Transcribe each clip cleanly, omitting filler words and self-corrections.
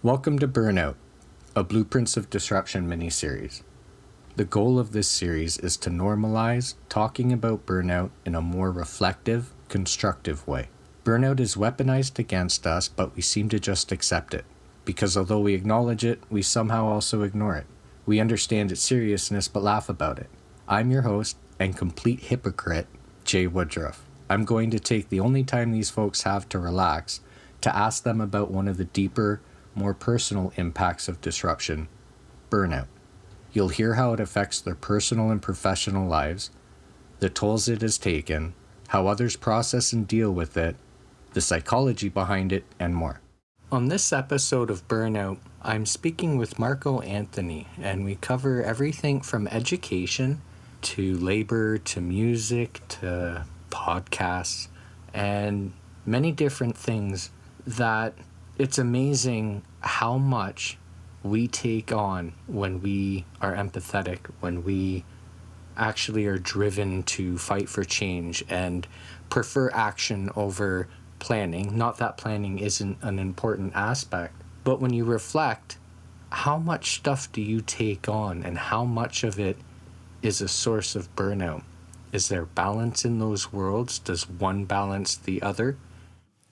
Welcome to Burnout, a Blueprints of Disruption miniseries. The goal of this series is to normalize talking about burnout in a more reflective, constructive way. Burnout is weaponized against us, but we seem to just accept it, because although we acknowledge it, we somehow also ignore it. We understand its seriousness, but laugh about it. I'm your host and complete hypocrite, Jay Woodruff. I'm going to take the only time these folks have to relax to ask them about one of the deeper, more personal impacts of disruption, burnout. You'll hear how it affects their personal and professional lives, the tolls it has taken, how others process and deal with it, the psychology behind it, and more. On this episode of Burnout, I'm speaking with Marco Anthony, and we cover everything from education to labor to music to podcasts and many different things that it's amazing how much we take on when we are empathetic, when we actually are driven to fight for change and prefer action over planning. Not that planning isn't an important aspect, but when you reflect, how much stuff do you take on and how much of it is a source of burnout? Is there balance in those worlds? Does one balance the other?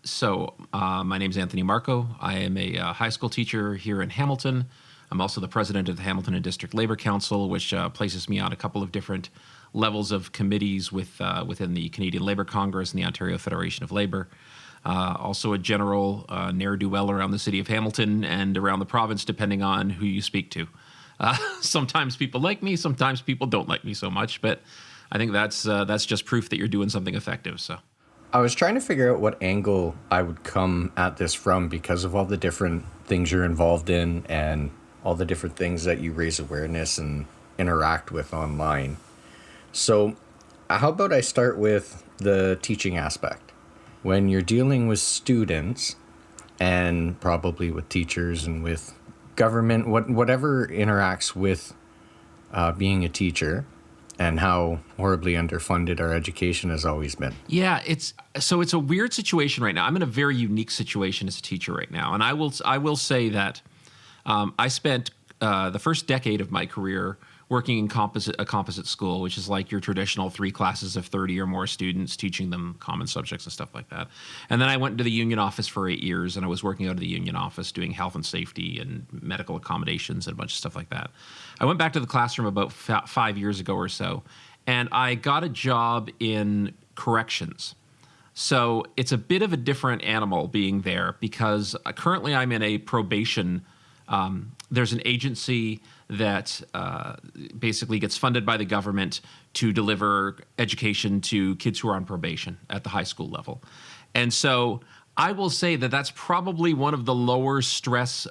So my name is Anthony Marco. I am a high school teacher here in Hamilton. I'm also the president of the Hamilton and District Labor Council, which places me on a couple of different levels of committees within the Canadian Labour Congress and the Ontario Federation of Labour. Also a general ne'er-do-well around the city of Hamilton and around the province, depending on who you speak to. Sometimes people like me, sometimes people don't like me so much, but I think that's just proof that you're doing something effective. So. I was trying to figure out what angle I would come at this from because of all the different things you're involved in and all the different things that you raise awareness and interact with online. So how about I start with the teaching aspect? When you're dealing with students and probably with teachers and with government, whatever interacts with being a teacher, and how horribly underfunded our education has always been. Yeah, it's a weird situation right now. I'm in a very unique situation as a teacher right now, and I will say that I spent the first decade of my career working in a composite school, which is like your traditional 3 classes of 30 or more students, teaching them common subjects and stuff like that. And then I went into the union office for 8 years, and I was working out of the union office doing health and safety and medical accommodations and a bunch of stuff like that. I went back to the classroom about 5 years ago or so, and I got a job in corrections. So it's a bit of a different animal being there because currently I'm in a probation. There's an agency that basically gets funded by the government to deliver education to kids who are on probation at the high school level. And so I will say that that's probably one of the lower stress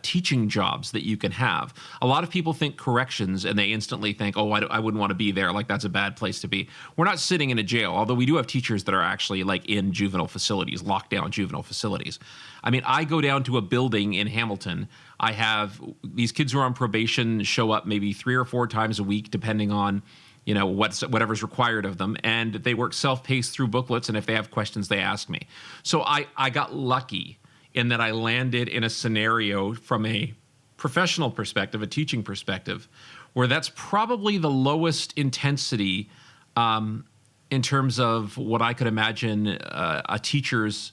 teaching jobs that you can have. A lot of people think corrections and they instantly think, oh, I wouldn't want to be there. Like, that's a bad place to be. We're not sitting in a jail, although we do have teachers that are actually like in juvenile facilities, locked down juvenile facilities. I mean, I go down to a building in Hamilton. I have these kids who are on probation show up maybe 3 or 4 times a week, depending on whatever's required of them. And they work self-paced through booklets. And if they have questions, they ask me. So I got lucky in that I landed in a scenario from a professional perspective, a teaching perspective, where that's probably the lowest intensity in terms of what I could imagine a teacher's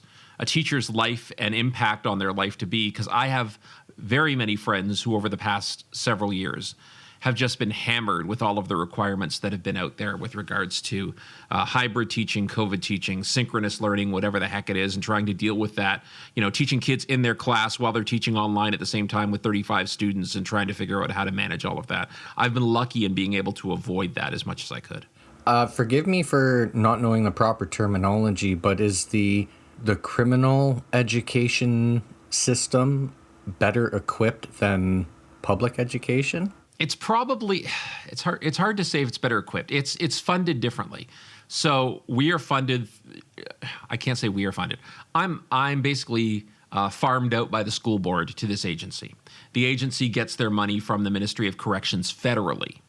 life and impact on their life to be, because I have very many friends who over the past several years have just been hammered with all of the requirements that have been out there with regards to hybrid teaching, COVID teaching, synchronous learning, whatever the heck it is, and trying to deal with that, teaching kids in their class while they're teaching online at the same time with 35 students and trying to figure out how to manage all of that. I've been lucky in being able to avoid that as much as I could. Forgive me for not knowing the proper terminology, but is the criminal education system better equipped than public education? It's probably it's hard to say if it's better equipped. It's funded differently. So we are funded. I can't say we are funded. I'm basically farmed out by the school board to this agency. The agency gets their money from the Ministry of Corrections federally.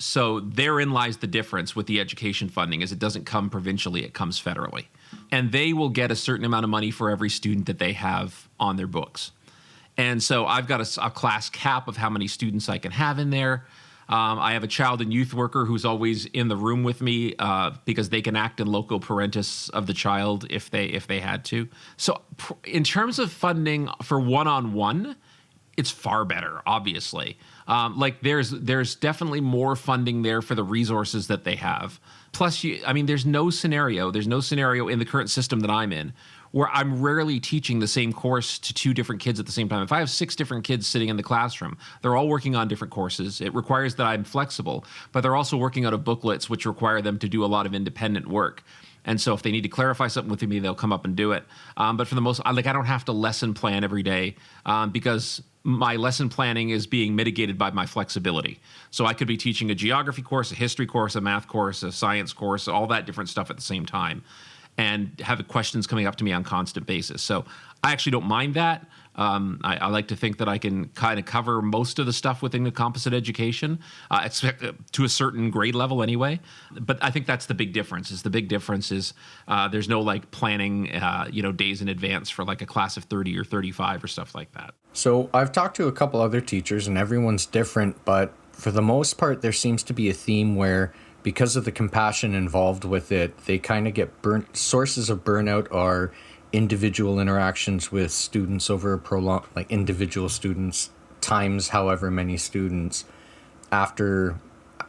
So therein lies the difference with the education funding, is it doesn't come provincially, it comes federally. And they will get a certain amount of money for every student that they have on their books. And so I've got a class cap of how many students I can have in there. I have a child and youth worker who's always in the room with me because they can act in loco parentis of the child if they had to. So in terms of funding for one-on-one, it's far better, obviously. Like there's definitely more funding there for the resources that they have. Plus, there's no scenario in the current system that I'm in where I'm rarely teaching the same course to 2 different kids at the same time. If I have 6 different kids sitting in the classroom, they're all working on different courses. It requires that I'm flexible, but they're also working out of booklets, which require them to do a lot of independent work. And so if they need to clarify something with me, they'll come up and do it. But for the most, I don't have to lesson plan every day because my lesson planning is being mitigated by my flexibility. So I could be teaching a geography course, a history course, a math course, a science course, all that different stuff at the same time, and have questions coming up to me on a constant basis. So I actually don't mind that. I like to think that I can kind of cover most of the stuff within the composite education, to a certain grade level anyway. But I think that's the big difference. There's no like planning, days in advance for like a class of 30 or 35 or stuff like that. So I've talked to a couple other teachers and everyone's different, but for the most part, there seems to be a theme where because of the compassion involved with it, they kind of get burnt. Sources of burnout are individual interactions with students over a prolonged, like individual students times however many students after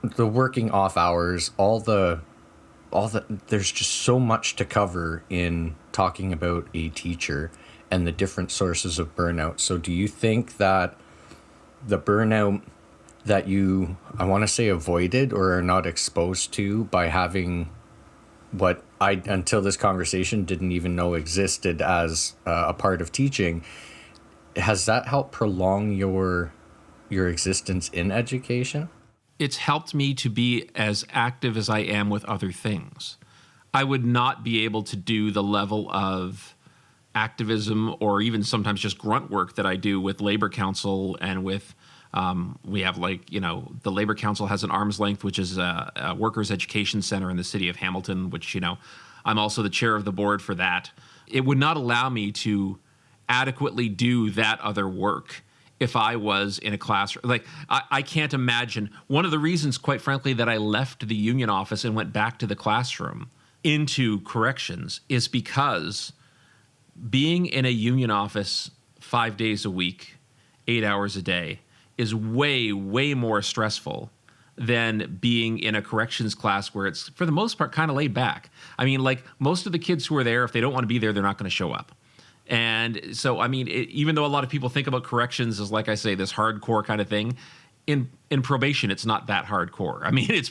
the working off hours, all the there's just so much to cover in talking about a teacher and the different sources of burnout. So do you think that the burnout that you, I want to say, avoided or are not exposed to by having what I, until this conversation, didn't even know existed as a part of teaching, has that helped prolong your existence in education? It's helped me to be as active as I am with other things. I would not be able to do the level of activism or even sometimes just grunt work that I do with Labor Council and with we have the Labor Council has an arm's length, which is a workers' education center in the city of Hamilton, which, I'm also the chair of the board for that. It would not allow me to adequately do that other work if I was in a classroom. Like, I can't imagine. One of the reasons, quite frankly, that I left the union office and went back to the classroom into corrections is because being in a union office 5 days a week, 8 hours a day, is way, way more stressful than being in a corrections class where it's, for the most part, kind of laid back. Most of the kids who are there, if they don't want to be there, they're not going to show up. And so, even though a lot of people think about corrections as, like I say, this hardcore kind of thing, in probation, it's not that hardcore.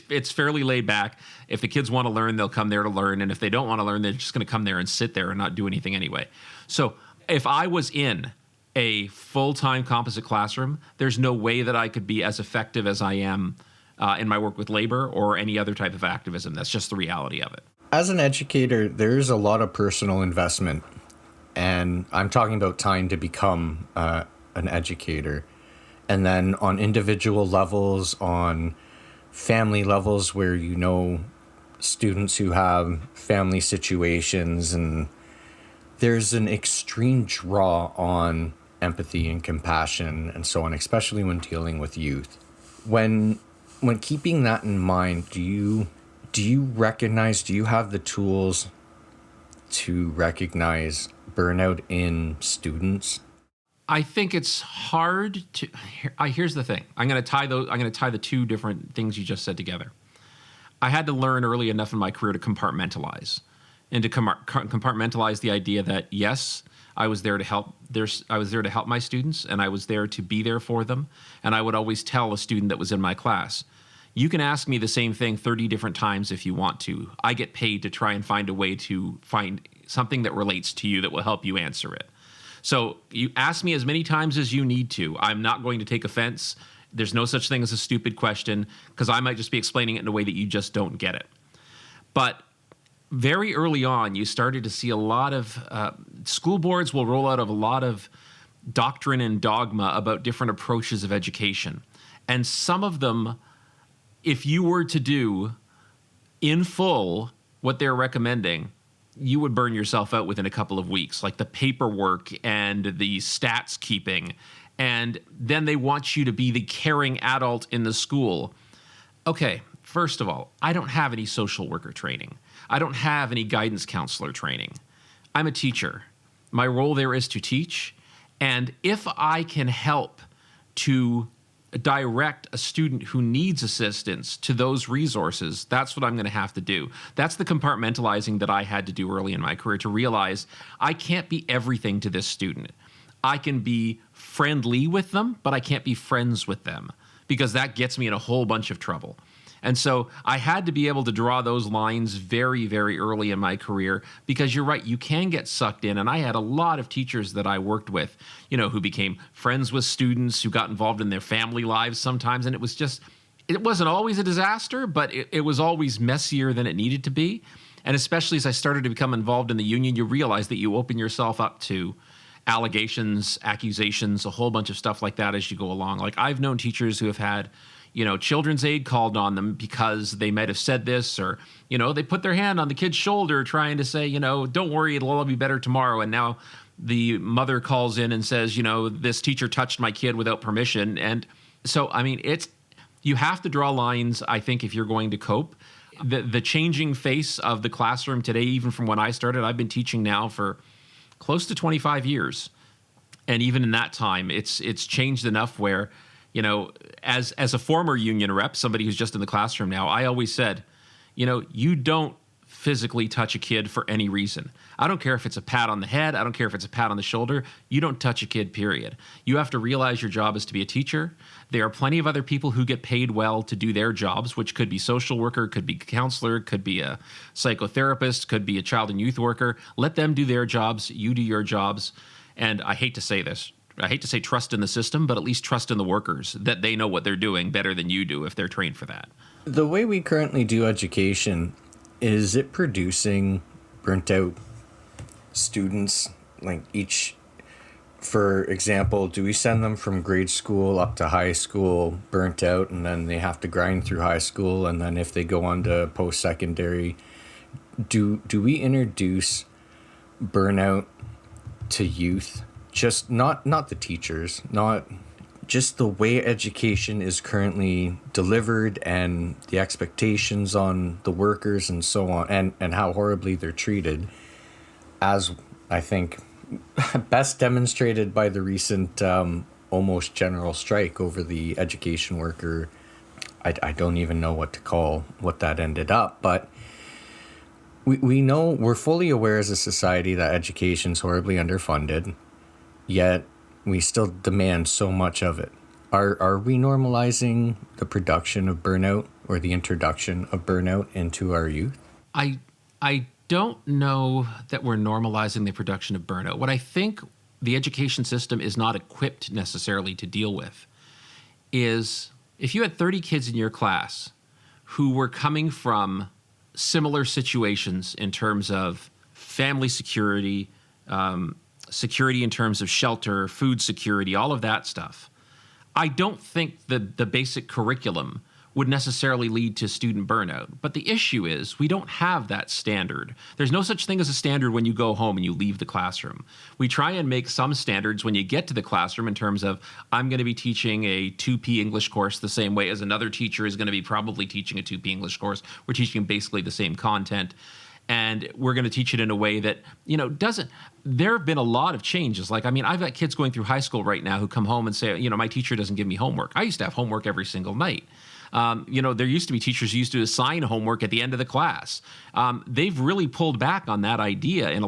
It's fairly laid back. If the kids want to learn, they'll come there to learn. And if they don't want to learn, they're just going to come there and sit there and not do anything anyway. So if I was in a full-time composite classroom, there's no way that I could be as effective as I am in my work with labor or any other type of activism. That's just the reality of it. As an educator, there's a lot of personal investment, and I'm talking about time to become an educator. And then on individual levels, on family levels where students who have family situations, and there's an extreme draw on empathy and compassion and so on, especially when dealing with youth. When keeping that in mind, do you have the tools to recognize burnout in students? I think it's hard to. Here's the thing. I'm going to tie the 2 different things you just said together. I had to learn early enough in my career to compartmentalize, and to compartmentalize the idea that yes, I was there to help. I was there to help my students, and I was there to be there for them. And I would always tell a student that was in my class, you can ask me the same thing 30 different times if you want to. I get paid to try and find a way to find something that relates to you that will help you answer it. So you ask me as many times as you need to. I'm not going to take offense. There's no such thing as a stupid question, because I might just be explaining it in a way that you just don't get it. But very early on, you started to see a lot of school boards will roll out of a lot of doctrine and dogma about different approaches of education. And some of them, if you were to do in full what they're recommending, you would burn yourself out within a couple of weeks, like the paperwork and the stats keeping. And then they want you to be the caring adult in the school. Okay, first of all, I don't have any social worker training. I don't have any guidance counselor training. I'm a teacher. My role there is to teach. And if I can help to direct a student who needs assistance to those resources, that's what I'm going to have to do. That's the compartmentalizing that I had to do early in my career, to realize I can't be everything to this student. I can be friendly with them, but I can't be friends with them, because that gets me in a whole bunch of trouble. And so I had to be able to draw those lines very, very early in my career, because you're right, you can get sucked in. And I had a lot of teachers that I worked with, who became friends with students, who got involved in their family lives sometimes. And it wasn't always a disaster, but it was always messier than it needed to be. And especially as I started to become involved in the union, you realize that you open yourself up to allegations, accusations, a whole bunch of stuff like that as you go along. Like, I've known teachers who have had children's aid called on them because they might have said this, or, they put their hand on the kid's shoulder trying to say, don't worry, it'll all be better tomorrow. And now the mother calls in and says, this teacher touched my kid without permission. And so, you have to draw lines, I think, if you're going to cope. The changing face of the classroom today, even from when I started, I've been teaching now for close to 25 years. And even in that time, it's changed enough where, as a former union rep, somebody who's just in the classroom now, I always said, you don't physically touch a kid for any reason. I don't care if it's a pat on the head. I don't care if it's a pat on the shoulder. You don't touch a kid, period. You have to realize your job is to be a teacher. There are plenty of other people who get paid well to do their jobs, which could be social worker, could be counselor, could be a psychotherapist, could be a child and youth worker. Let them do their jobs. You do your jobs. And I hate to say this. I hate to say trust in the system, but at least trust in the workers, that they know what they're doing better than you do if they're trained for that. The way we currently do education, is it producing burnt out students? Like, for example, do we send them from grade school up to high school burnt out, and then they have to grind through high school, and then if they go on to post-secondary, do we introduce burnout to youth? Just not the teachers, not just the way education is currently delivered, and the expectations on the workers and so on, and how horribly they're treated, as I think best demonstrated by the recent almost general strike over the education worker. I don't even know what to call what that ended up, but we know, we're fully aware as a society that education is horribly underfunded. Yet we still demand so much of it. Are we normalizing the production of burnout, or the introduction of burnout into our youth? I don't know that we're normalizing the production of burnout. What I think the education system is not equipped necessarily to deal with is, if you had 30 kids in your class who were coming from similar situations in terms of family security, security in terms of shelter, food security, all of that stuff, I don't think the basic curriculum would necessarily lead to student burnout. But the issue is, we don't have that standard. There's no such thing as a standard when you go home and you leave the classroom. We try and make some standards when you get to the classroom, in terms of, I'm going to be teaching a 2P English course the same way as another teacher is going to be probably teaching a 2P English course. We're teaching basically the same content. And we're going to teach it in a way that, there have been a lot of changes. Like, I've got kids going through high school right now who come home and say, my teacher doesn't give me homework. I used to have homework every single night. There used to be teachers who used to assign homework at the end of the class. They've really pulled back on that idea in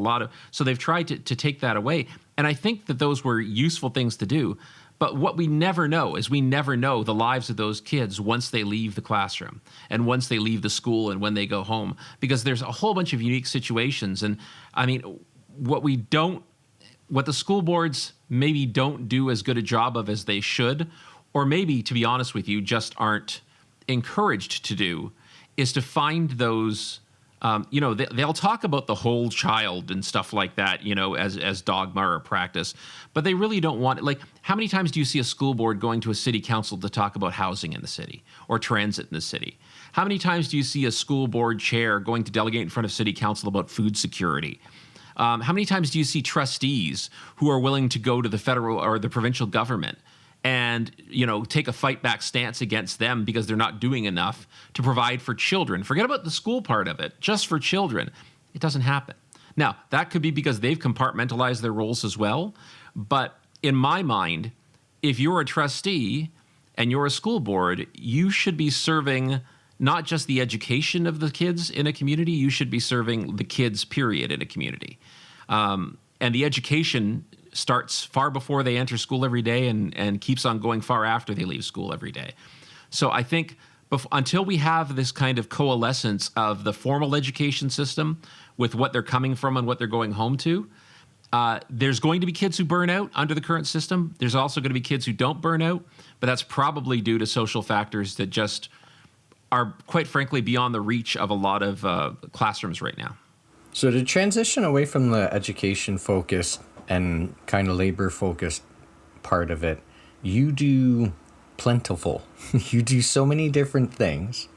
so they've tried to take that away. And I think that those were useful things to do. But what we never know is, we never know the lives of those kids once they leave the classroom, and once they leave the school, and when they go home, because there's a whole bunch of unique situations. And what the school boards maybe don't do as good a job of as they should, or maybe, to be honest with you, just aren't encouraged to do, is to find those they'll talk about the whole child and stuff like that, as dogma or practice, but they really don't want it. Like, how many times do you see a school board going to a city council to talk about housing in the city or transit in the city? How many times do you see a school board chair going to delegate in front of city council about food security? How many times do you see trustees who are willing to go to the federal or the provincial government and, take a fight back stance against them because they're not doing enough to provide for children? Forget about the school part of it, just for children. It doesn't happen. Now, that could be because they've compartmentalized their roles as well. But in my mind, if you're a trustee and you're a school board, you should be serving not just the education of the kids in a community, you should be serving the kids, period, in a community. And the education starts far before they enter school every day and keeps on going far after they leave school every day. So I think until we have this kind of coalescence of the formal education system with what they're coming from and what they're going home to, there's going to be kids who burn out under the current system. There's also going to be kids who don't burn out, but that's probably due to social factors that just are, quite frankly, beyond the reach of a lot of classrooms right now. So to transition away from the education focused and kind of labor focused part of it, you do plentiful. You do so many different things.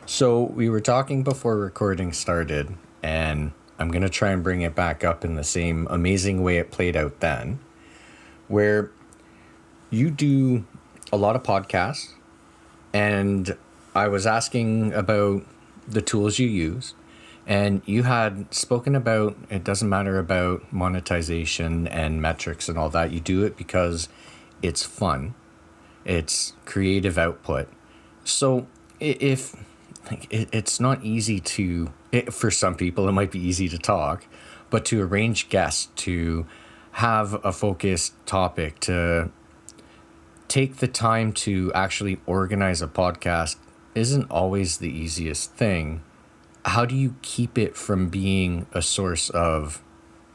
So we were talking before recording started, and I'm going to try and bring it back up in the same amazing way it played out then, where you do a lot of podcasts, and I was asking about the tools you use, and you had spoken about, it doesn't matter about monetization and metrics and all that. You do it because it's fun. It's creative output. So if it's not easy for some people, it might be easy to talk, but to arrange guests, to have a focused topic, to take the time to actually organize a podcast isn't always the easiest thing. How do you keep it from being a source of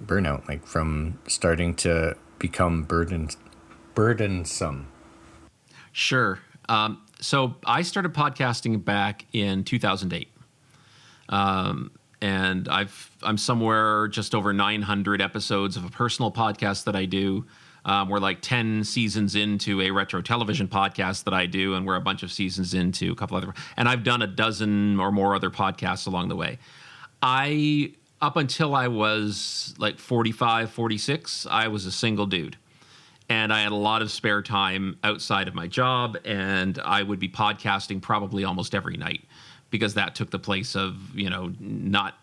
burnout, like from starting to become burdensome? Sure. So I started podcasting back in 2008. And I'm somewhere just over 900 episodes of a personal podcast that I do. We're like 10 seasons into a retro television podcast that I do, and we're a bunch of seasons into a couple other. And I've done a dozen or more other podcasts along the way. Up until I was like 45, 46, I was a single dude. And I had a lot of spare time outside of my job, and I would be podcasting probably almost every night because that took the place of, not,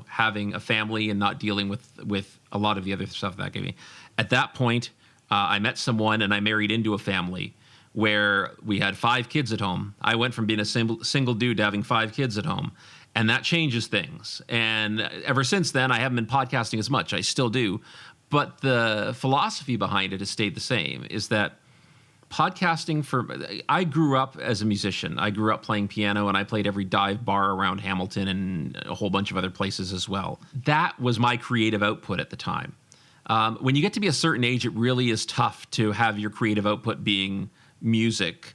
having a family and not dealing with a lot of the other stuff that gave me. At that point, I met someone and I married into a family where we had 5 kids at home. I went from being a single dude to having 5 kids at home, and that changes things. And ever since then, I haven't been podcasting as much. I still do. But the philosophy behind it has stayed the same, is that podcasting I grew up as a musician. I grew up playing piano, and I played every dive bar around Hamilton and a whole bunch of other places as well. That was my creative output at the time. When you get to be a certain age, it really is tough to have your creative output being music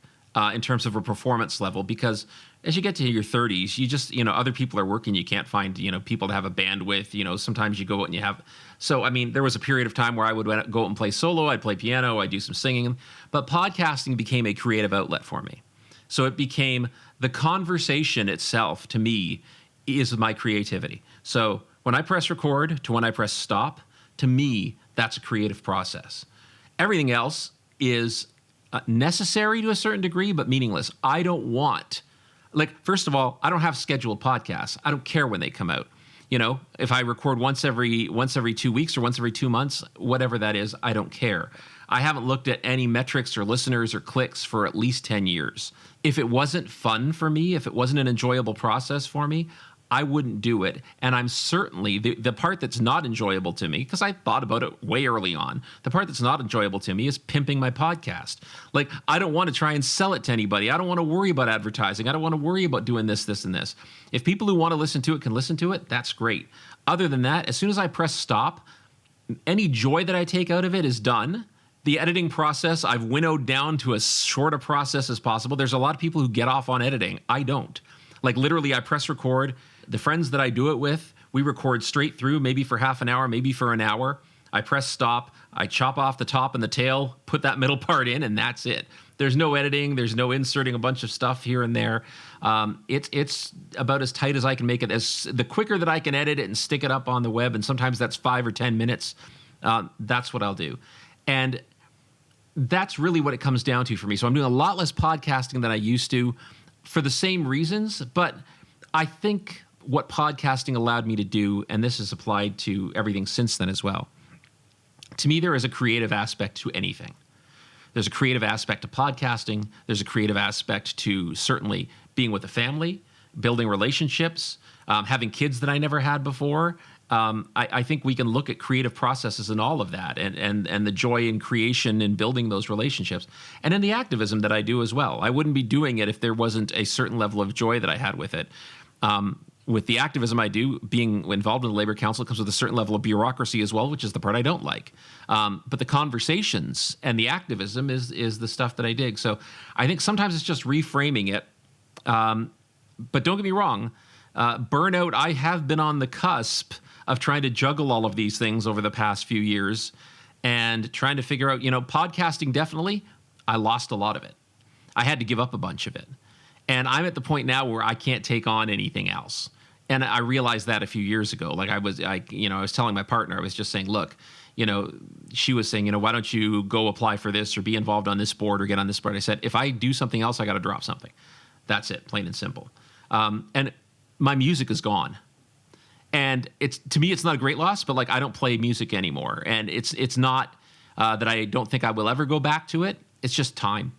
in terms of a performance level, because as you get to your 30s, you just, other people are working. You can't find, people to have a band with. Sometimes you go out and you have. So, there was a period of time where I would go out and play solo. I'd play piano. I'd do some singing. But podcasting became a creative outlet for me. So it became the conversation itself, to me, is my creativity. So when I press record to when I press stop, to me, that's a creative process. Everything else is necessary to a certain degree, but meaningless. I don't want, first of all, I don't have scheduled podcasts. I don't care when they come out. If I record once every 2 weeks or once every 2 months, whatever that is, I don't care. I haven't looked at any metrics or listeners or clicks for at least 10 years. If it wasn't fun for me, if it wasn't an enjoyable process for me, I wouldn't do it. And I'm certainly, the part that's not enjoyable to me, because I thought about it way early on, the part that's not enjoyable to me is pimping my podcast. I don't want to try and sell it to anybody. I don't want to worry about advertising. I don't want to worry about doing this, this, and this. If people who want to listen to it can listen to it, that's great. Other than that, as soon as I press stop, any joy that I take out of it is done. The editing process, I've winnowed down to as short a process as possible. There's a lot of people who get off on editing. I don't. Literally, I press record, The friends that I do it with, we record straight through, maybe for half an hour, maybe for an hour. I press stop, I chop off the top and the tail, put that middle part in, and that's it. There's no editing. There's no inserting a bunch of stuff here and there. It's about as tight as I can make it. As the quicker that I can edit it and stick it up on the web, and sometimes that's 5 or 10 minutes, that's what I'll do. And that's really what it comes down to for me. So I'm doing a lot less podcasting than I used to for the same reasons, but I think what podcasting allowed me to do, and this is applied to everything since then as well, to me there is a creative aspect to anything. There's a creative aspect to podcasting. There's a creative aspect to certainly being with a family, building relationships, having kids that I never had before. I think we can look at creative processes in all of that and the joy in creation and building those relationships. And in the activism that I do as well. I wouldn't be doing it if there wasn't a certain level of joy that I had with it. With the activism I do, being involved in the Labor Council comes with a certain level of bureaucracy as well, which is the part I don't like. But the conversations and the activism is the stuff that I dig. So I think sometimes it's just reframing it. But don't get me wrong, burnout, I have been on the cusp of trying to juggle all of these things over the past few years and trying to figure out, podcasting, definitely, I lost a lot of it. I had to give up a bunch of it. And I'm at the point now where I can't take on anything else. And I realized that a few years ago. Like I was telling my partner, I was just saying, look, she was saying, why don't you go apply for this or be involved on this board or get on this board? I said, if I do something else, I got to drop something. That's it, plain and simple. And my music is gone. And to me, it's not a great loss, but I don't play music anymore. And it's not that I don't think I will ever go back to it. It's just time.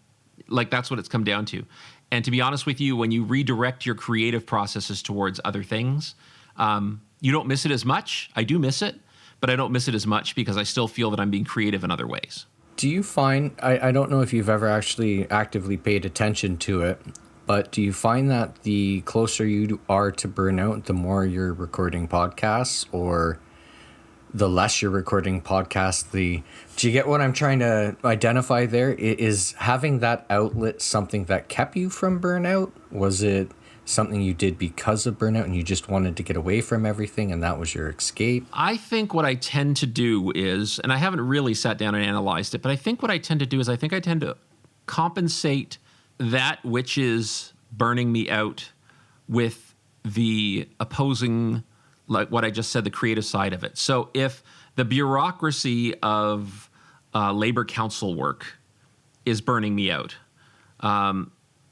That's what it's come down to. And to be honest with you, when you redirect your creative processes towards other things, you don't miss it as much. I do miss it, but I don't miss it as much because I still feel that I'm being creative in other ways. Do you find, I don't know if you've ever actually actively paid attention to it, but do you find that the closer you are to burnout, the more you're recording podcasts, or the less you're recording podcasts, do you get what I'm trying to identify there? Is having that outlet something that kept you from burnout? Was it something you did because of burnout and you just wanted to get away from everything and that was your escape? I think what I tend to do is, and I haven't really sat down and analyzed it, but I think what I tend to do is I tend to compensate that which is burning me out with the opposing, like what I just said, the creative side of it. So if the bureaucracy of labor council work is burning me out,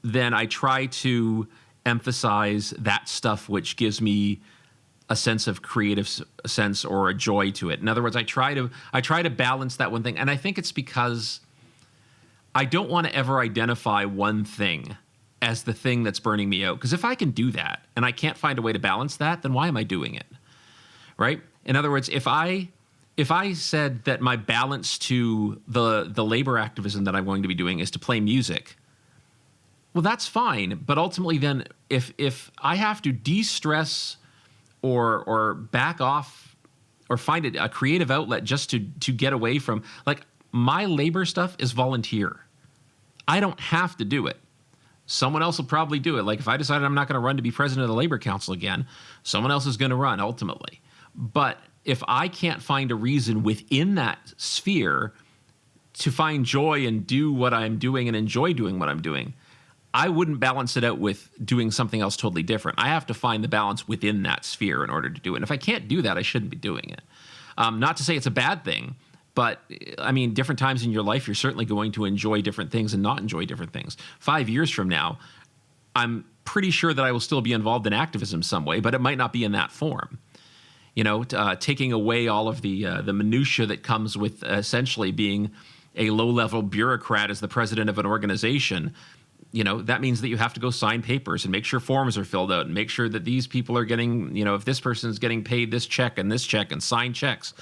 then I try to emphasize that stuff which gives me a sense of creative sense or a joy to it. In other words, I try to balance that one thing. And I think it's because I don't want to ever identify one thing as the thing that's burning me out. Because if I can do that and I can't find a way to balance that, then why am I doing it? Right? In other words, if I said that my balance to the labor activism that I'm going to be doing is to play music, well, that's fine. But ultimately then, if I have to de-stress or back off or find a creative outlet just to get away from, my labor stuff is volunteer. I don't have to do it. Someone else will probably do it. If I decided I'm not going to run to be president of the Labor Council again, someone else is going to run ultimately. But if I can't find a reason within that sphere to find joy and do what I'm doing and enjoy doing what I'm doing, I wouldn't balance it out with doing something else totally different. I have to find the balance within that sphere in order to do it. And if I can't do that, I shouldn't be doing it. Not to say it's a bad thing, but I mean, different times in your life, you're certainly going to enjoy different things and not enjoy different things. 5 years from now, I'm pretty sure that I will still be involved in activism some way, but it might not be in that form. Taking away all of the minutia that comes with essentially being a low-level bureaucrat as the president of an organization. That means that you have to go sign papers and make sure forms are filled out and make sure that these people are getting, if this person's getting paid this check and sign checks.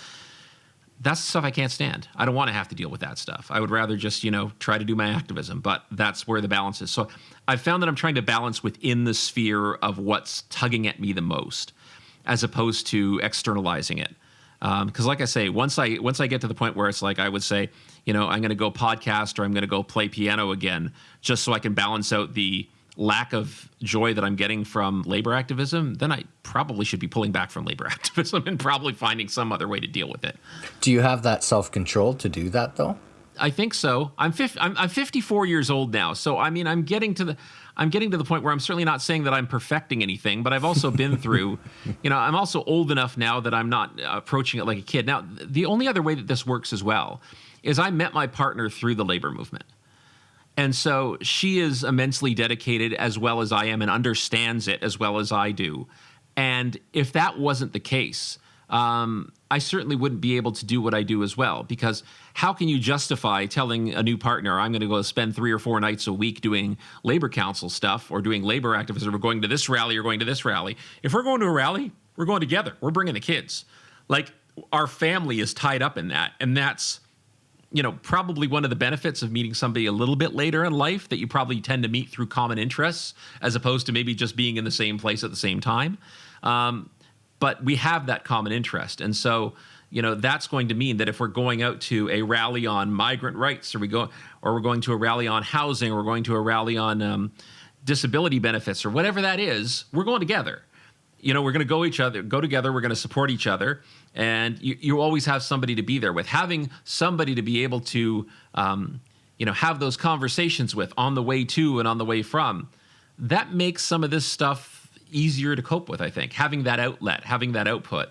That's the stuff I can't stand. I don't want to have to deal with that stuff. I would rather just, try to do my activism, but that's where the balance is. So I've found that I'm trying to balance within the sphere of what's tugging at me the most, as opposed to externalizing it. Because like I say, once I get to the point where it's I would say, I'm going to go podcast or I'm going to go play piano again, just so I can balance out the lack of joy that I'm getting from labor activism, then I probably should be pulling back from labor activism and probably finding some other way to deal with it. Do you have that self-control to do that, though? I think so. I'm 54 years old now, so I mean, I'm getting to the point where I'm certainly not saying that I'm perfecting anything, but I've also been through, I'm also old enough now that I'm not approaching it like a kid. Now, the only other way that this works as well is I met my partner through the labor movement. And so she is immensely dedicated as well as I am and understands it as well as I do. And if that wasn't the case, I certainly wouldn't be able to do what I do as well, because how can you justify telling a new partner, I'm going to go spend 3 or 4 nights a week doing labor council stuff or doing labor activism, or going to this rally or going to this rally? If we're going to a rally, we're going together. We're bringing the kids. Like, our family is tied up in that. And that's, probably one of the benefits of meeting somebody a little bit later in life, that you probably tend to meet through common interests as opposed to maybe just being in the same place at the same time. But we have that common interest. And so, that's going to mean that if we're going out to a rally on migrant rights, or we're going to a rally on housing, or we're going to a rally on disability benefits, or whatever that is, we're going together. We're going to go together. We're going to support each other. And you always have somebody to be there with. Having somebody to be able to, have those conversations with on the way to and on the way from, that makes some of this stuff easier to cope with, I think. Having that outlet, having that output.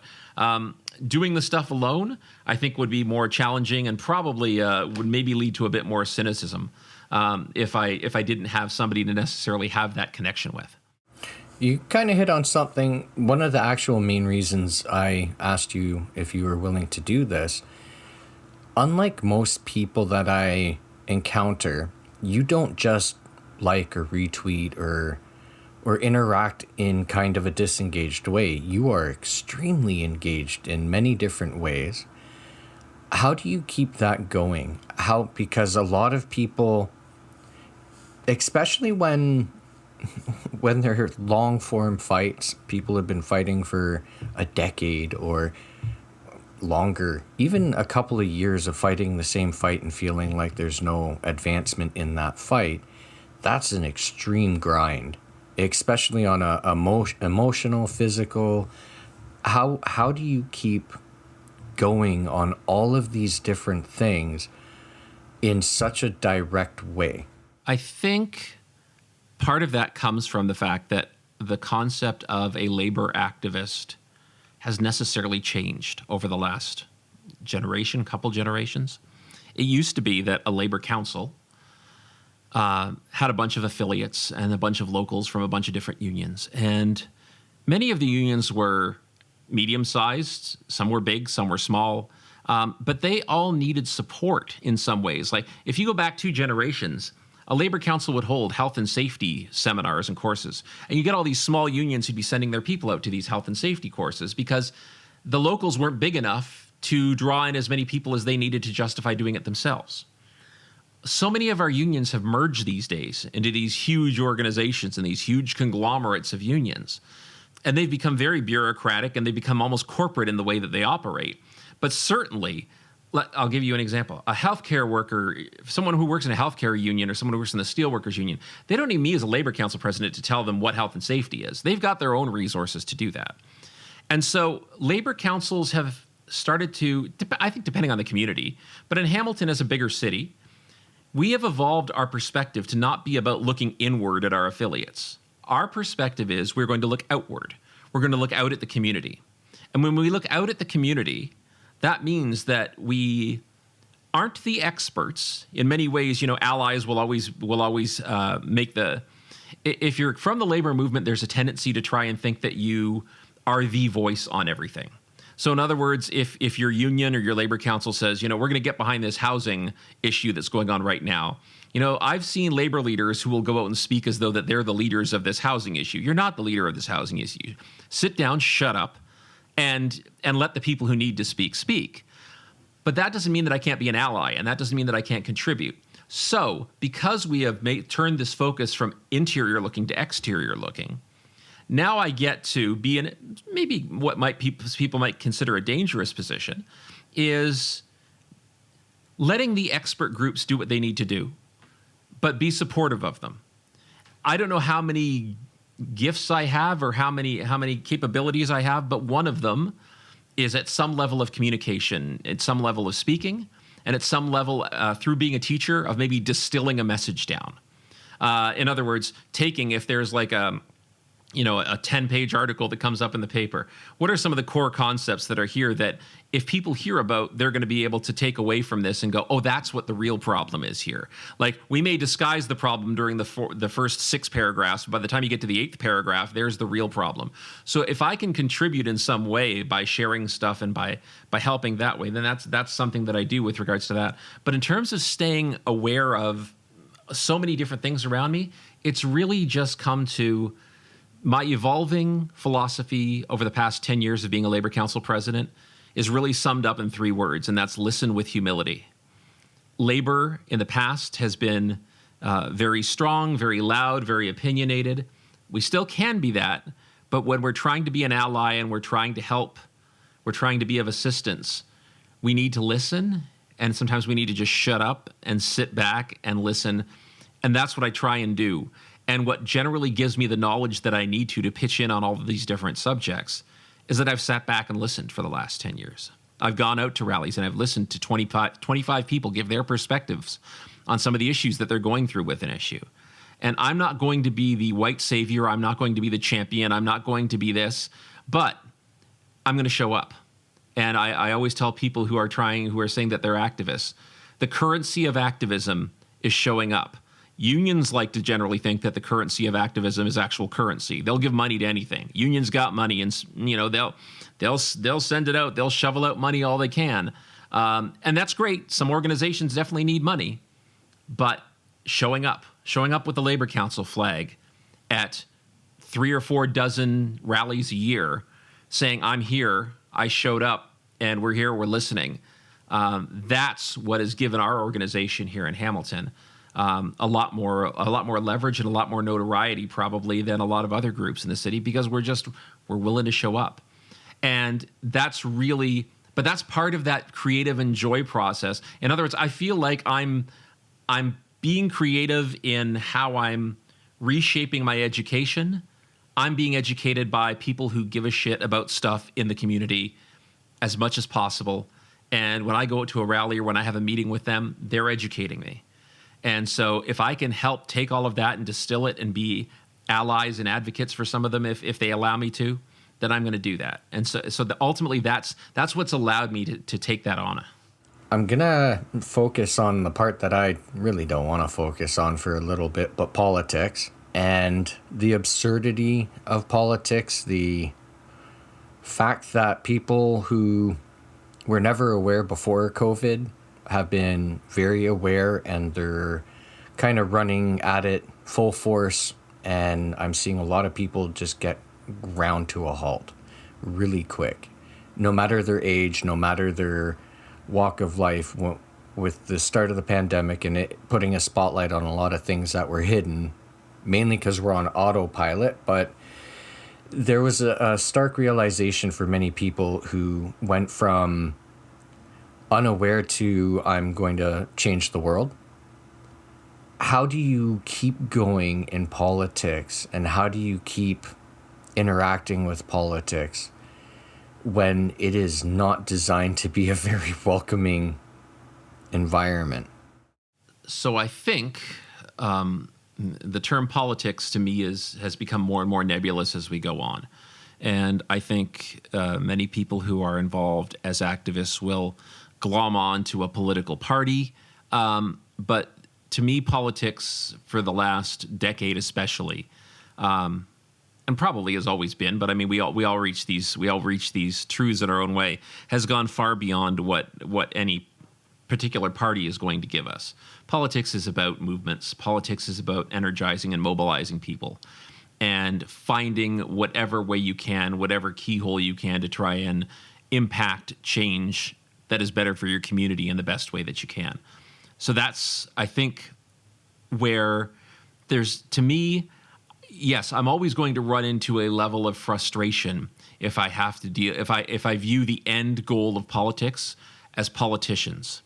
Doing the stuff alone, I think, would be more challenging and probably would maybe lead to a bit more cynicism if I didn't have somebody to necessarily have that connection with. You kind of hit on something. One of the actual main reasons I asked you if you were willing to do this, unlike most people that I encounter, you don't just like or retweet or interact in kind of a disengaged way. You are extremely engaged in many different ways. How do you keep that going? Because a lot of people, especially when they're long form fights, people have been fighting for a decade or longer, even a couple of years of fighting the same fight and feeling like there's no advancement in that fight. That's an extreme grind, especially on a emotional, physical. How do you keep going on all of these different things in such a direct way? I think part of that comes from the fact that the concept of a labor activist has necessarily changed over the last couple generations. It used to be that a labor council had a bunch of affiliates and a bunch of locals from a bunch of different unions. And many of the unions were medium-sized, some were big, some were small, but they all needed support in some ways. Like, if you go back 2 generations, a labor council would hold health and safety seminars and courses. And you get all these small unions who'd be sending their people out to these health and safety courses because the locals weren't big enough to draw in as many people as they needed to justify doing it themselves. So many of our unions have merged these days into these huge organizations and these huge conglomerates of unions. And they've become very bureaucratic, and they've become almost corporate in the way that they operate. But certainly, I'll give you an example. A healthcare worker, someone who works in a healthcare union or someone who works in the steelworkers union, they don't need me as a labor council president to tell them what health and safety is. They've got their own resources to do that. And so labor councils have started to, I think depending on the community, but in Hamilton as a bigger city, we have evolved our perspective to not be about looking inward at our affiliates. Our perspective is we're going to look outward. We're going to look out at the community. And when we look out at the community, that means that we aren't the experts. In many ways, allies will always make the. If you're from the labor movement, there's a tendency to try and think that you are the voice on everything. So in other words, if your union or your labor council says, we're going to get behind this housing issue that's going on right now, I've seen labor leaders who will go out and speak as though that they're the leaders of this housing issue. You're not the leader of this housing issue. Sit down, shut up, and let the people who need to speak. But that doesn't mean that I can't be an ally, and that doesn't mean that I can't contribute. So because we have turned this focus from interior looking to exterior looking, now I get to be in maybe what people might consider a dangerous position, is letting the expert groups do what they need to do, but be supportive of them. I don't know how many gifts I have or how many capabilities I have, but one of them is at some level of communication, at some level of speaking, and at some level through being a teacher of maybe distilling a message down. In other words, if there's like a 10-page article that comes up in the paper, what are some of the core concepts that are here that if people hear about, they're going to be able to take away from this and go, oh, that's what the real problem is here. Like, we may disguise the problem during the first 6 paragraphs, but by the time you get to the 8th paragraph, there's the real problem. So if I can contribute in some way by sharing stuff and by helping that way, then that's something that I do with regards to that. But in terms of staying aware of so many different things around me, it's really just come to my evolving philosophy over the past 10 years of being a Labor Council president is really summed up in 3 words, and that's listen with humility. Labor in the past has been very strong, very loud, very opinionated. We still can be that, but when we're trying to be an ally and we're trying to help, we're trying to be of assistance, we need to listen, and sometimes we need to just shut up and sit back and listen, and that's what I try and do. And what generally gives me the knowledge that I need to pitch in on all of these different subjects is that I've sat back and listened for the last 10 years. I've gone out to rallies and I've listened to 25 people give their perspectives on some of the issues that they're going through with an issue. And I'm not going to be the white savior. I'm not going to be the champion. I'm not going to be this, but I'm going to show up. And I always tell people who are saying that they're activists, the currency of activism is showing up. Unions like to generally think that the currency of activism is actual currency. They'll give money to anything. Unions got money, and they'll send it out. They'll shovel out money all they can, and that's great. Some organizations definitely need money, but showing up with the Labor Council flag at 3 or 4 dozen rallies a year, saying I'm here, I showed up, and we're here, we're listening. That's what has given our organization here in Hamilton a lot more leverage and a lot more notoriety probably than a lot of other groups in the city, because we're willing to show up. And that's part of that creative and joy process. In other words, I feel like I'm being creative in how I'm reshaping my education. I'm being educated by people who give a shit about stuff in the community as much as possible. And when I go to a rally or when I have a meeting with them, they're educating me. And so if I can help take all of that and distill it and be allies and advocates for some of them, if they allow me to, then I'm going to do that. And so ultimately that's what's allowed me to take that on. I'm going to focus on the part that I really don't want to focus on for a little bit, but politics and the absurdity of politics, the fact that people who were never aware before COVID have been very aware, and they're kind of running at it full force. And I'm seeing a lot of people just get ground to a halt really quick, no matter their age, no matter their walk of life. With the start of the pandemic and it putting a spotlight on a lot of things that were hidden, mainly because we're on autopilot, but there was a stark realization for many people who went from unaware to I'm going to change the world. How do you keep going in politics, and how do you keep interacting with politics when it is not designed to be a very welcoming environment? So I think the term politics to me has become more and more nebulous as we go on. And I think many people who are involved as activists will glom on to a political party. But to me, politics for the last decade especially, and probably has always been, but I mean, we all reach these truths in our own way, has gone far beyond what any particular party is going to give us. Politics is about movements. Politics is about energizing and mobilizing people and finding whatever way you can, whatever keyhole you can to try and impact change that is better for your community in the best way that you can. So that's, I think, where there's, to me, yes, I'm always going to run into a level of frustration if I have to deal, if I view the end goal of politics as politicians.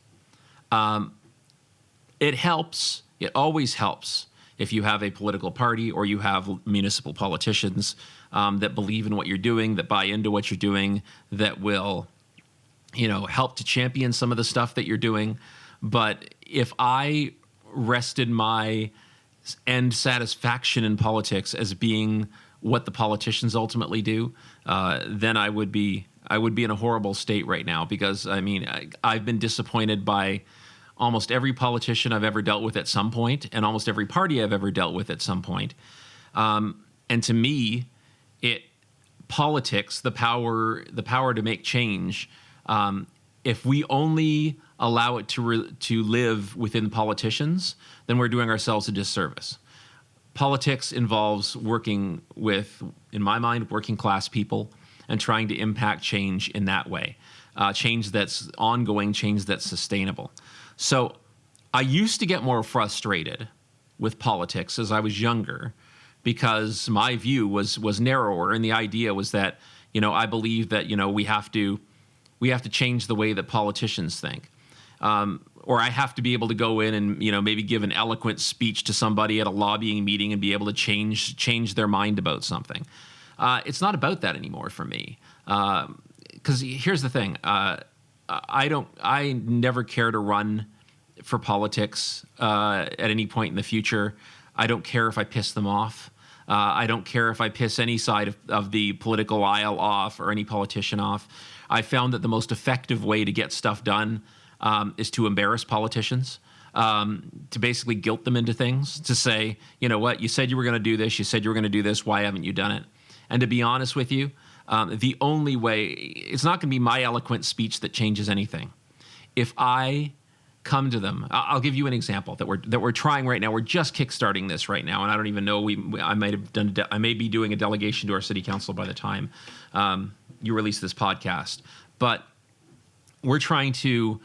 It helps. It always helps if you have a political party or you have municipal politicians that believe in what you're doing, that buy into what you're doing, that will, help to champion some of the stuff that you're doing. But if I rested my end satisfaction in politics as being what the politicians ultimately do, then I would be in a horrible state right now, because I've been disappointed by almost every politician I've ever dealt with at some point, and almost every party I've ever dealt with at some point. And to me, politics, the power to make change, if we only allow it to live within politicians, then we're doing ourselves a disservice. Politics involves working with, in my mind, working class people and trying to impact change in that way, change that's ongoing, change that's sustainable. So I used to get more frustrated with politics as I was younger, because my view was narrower, and the idea was that, I believe that, we have to change the way that politicians think. Or I have to be able to go in and, maybe give an eloquent speech to somebody at a lobbying meeting and be able to change their mind about something. It's not about that anymore for me. Because here's the thing. I never care to run for politics at any point in the future. I don't care if I piss them off. I don't care if I piss any side of the political aisle off or any politician off. I found that the most effective way to get stuff done is to embarrass politicians, to basically guilt them into things, to say, you know what, you said you were going to do this, you said you were going to do this, why haven't you done it? And to be honest with you, the only way, it's not going to be my eloquent speech that changes anything. If I come to them, I'll give you an example that we're trying right now. We're just kickstarting this right now, and I don't even know. I may be doing a delegation to our city council by the time you release this podcast. But we're trying to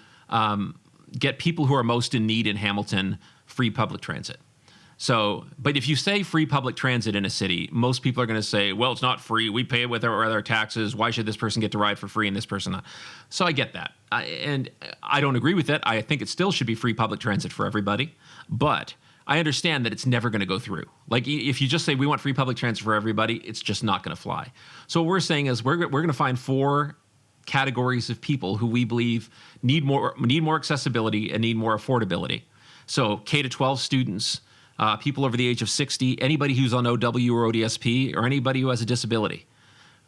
get people who are most in need in Hamilton free public transit. So, but if you say free public transit in a city, most people are going to say, well, it's not free. We pay it with our taxes. Why should this person get to ride for free and this person not? So I get that. And I don't agree with it. I think it still should be free public transit for everybody. But I understand that it's never going to go through. Like, if you just say we want free public transit for everybody, it's just not going to fly. So what we're saying is we're going to find 4 categories of people who we believe need more accessibility and need more affordability. So K-12 students, people over the age of 60, anybody who's on OW or ODSP, or anybody who has a disability,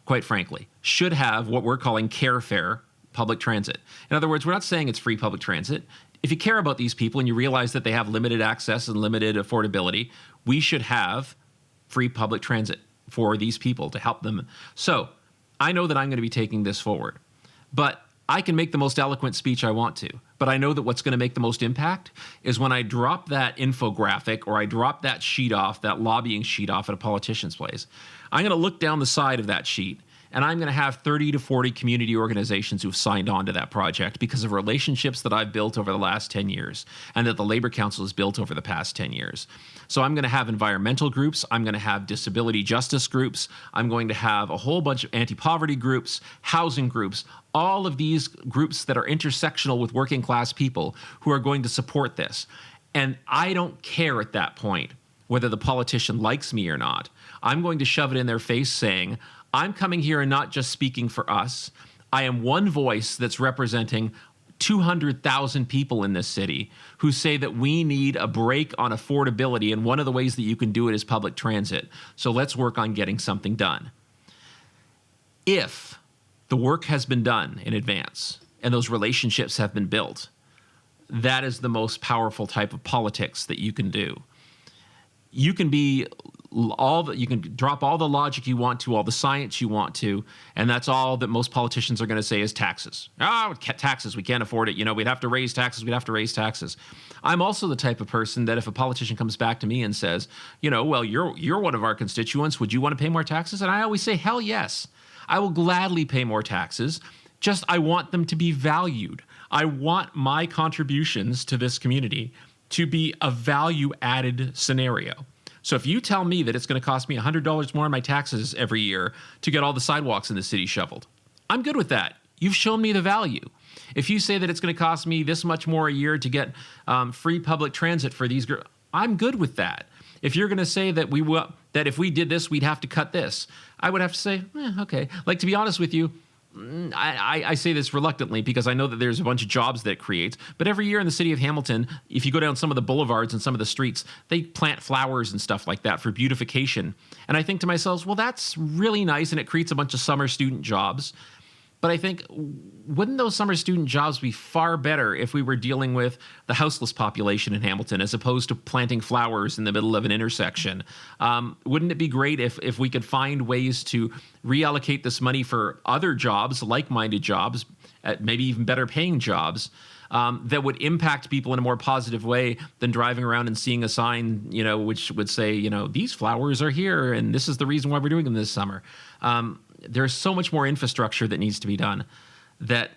quite frankly, should have what we're calling care fare public transit. In other words, we're not saying it's free public transit. If you care about these people and you realize that they have limited access and limited affordability, we should have free public transit for these people to help them. So I know that I'm going to be taking this forward, but I can make the most eloquent speech I want to, but I know that what's going to make the most impact is when I drop that infographic or I drop that sheet off, that lobbying sheet off at a politician's place. I'm going to look down the side of that sheet, and I'm going to have 30 to 40 community organizations who've signed on to that project because of relationships that I've built over the last 10 years and that the Labor Council has built over the past 10 years. So I'm going to have environmental groups. I'm going to have disability justice groups. I'm going to have a whole bunch of anti-poverty groups, housing groups, all of these groups that are intersectional with working class people who are going to support this. And I don't care at that point whether the politician likes me or not. I'm going to shove it in their face saying, I'm coming here and not just speaking for us. I am one voice that's representing 200,000 people in this city who say that we need a break on affordability, and one of the ways that you can do it is public transit. So let's work on getting something done. If the work has been done in advance and those relationships have been built, that is the most powerful type of politics that you can do. You can you can drop all the logic you want to, all the science you want to, and that's all that most politicians are going to say is taxes. Taxes, we can't afford it. We'd have to raise taxes. I'm also the type of person that if a politician comes back to me and says, well, you're one of our constituents, would you want to pay more taxes? And I always say, hell yes. I will gladly pay more taxes. Just I want them to be valued. I want my contributions to this community to be a value-added scenario. So if you tell me that it's going to cost me $100 more in my taxes every year to get all the sidewalks in the city shoveled, I'm good with that. You've shown me the value. If you say that it's going to cost me this much more a year to get free public transit for these girls, I'm good with that. If you're going to say that that if we did this, we'd have to cut this, I would have to say, okay. Like, to be honest with you, I say this reluctantly because I know that there's a bunch of jobs that it creates. But every year in the city of Hamilton, if you go down some of the boulevards and some of the streets, they plant flowers and stuff like that for beautification. And I think to myself, well, that's really nice, and it creates a bunch of summer student jobs. But I think, wouldn't those summer student jobs be far better if we were dealing with the houseless population in Hamilton as opposed to planting flowers in the middle of an intersection? Wouldn't it be great if we could find ways to reallocate this money for other jobs, like-minded jobs, maybe even better paying jobs, that would impact people in a more positive way than driving around and seeing a sign, which would say, these flowers are here and this is the reason why we're doing them this summer. There's so much more infrastructure that needs to be done that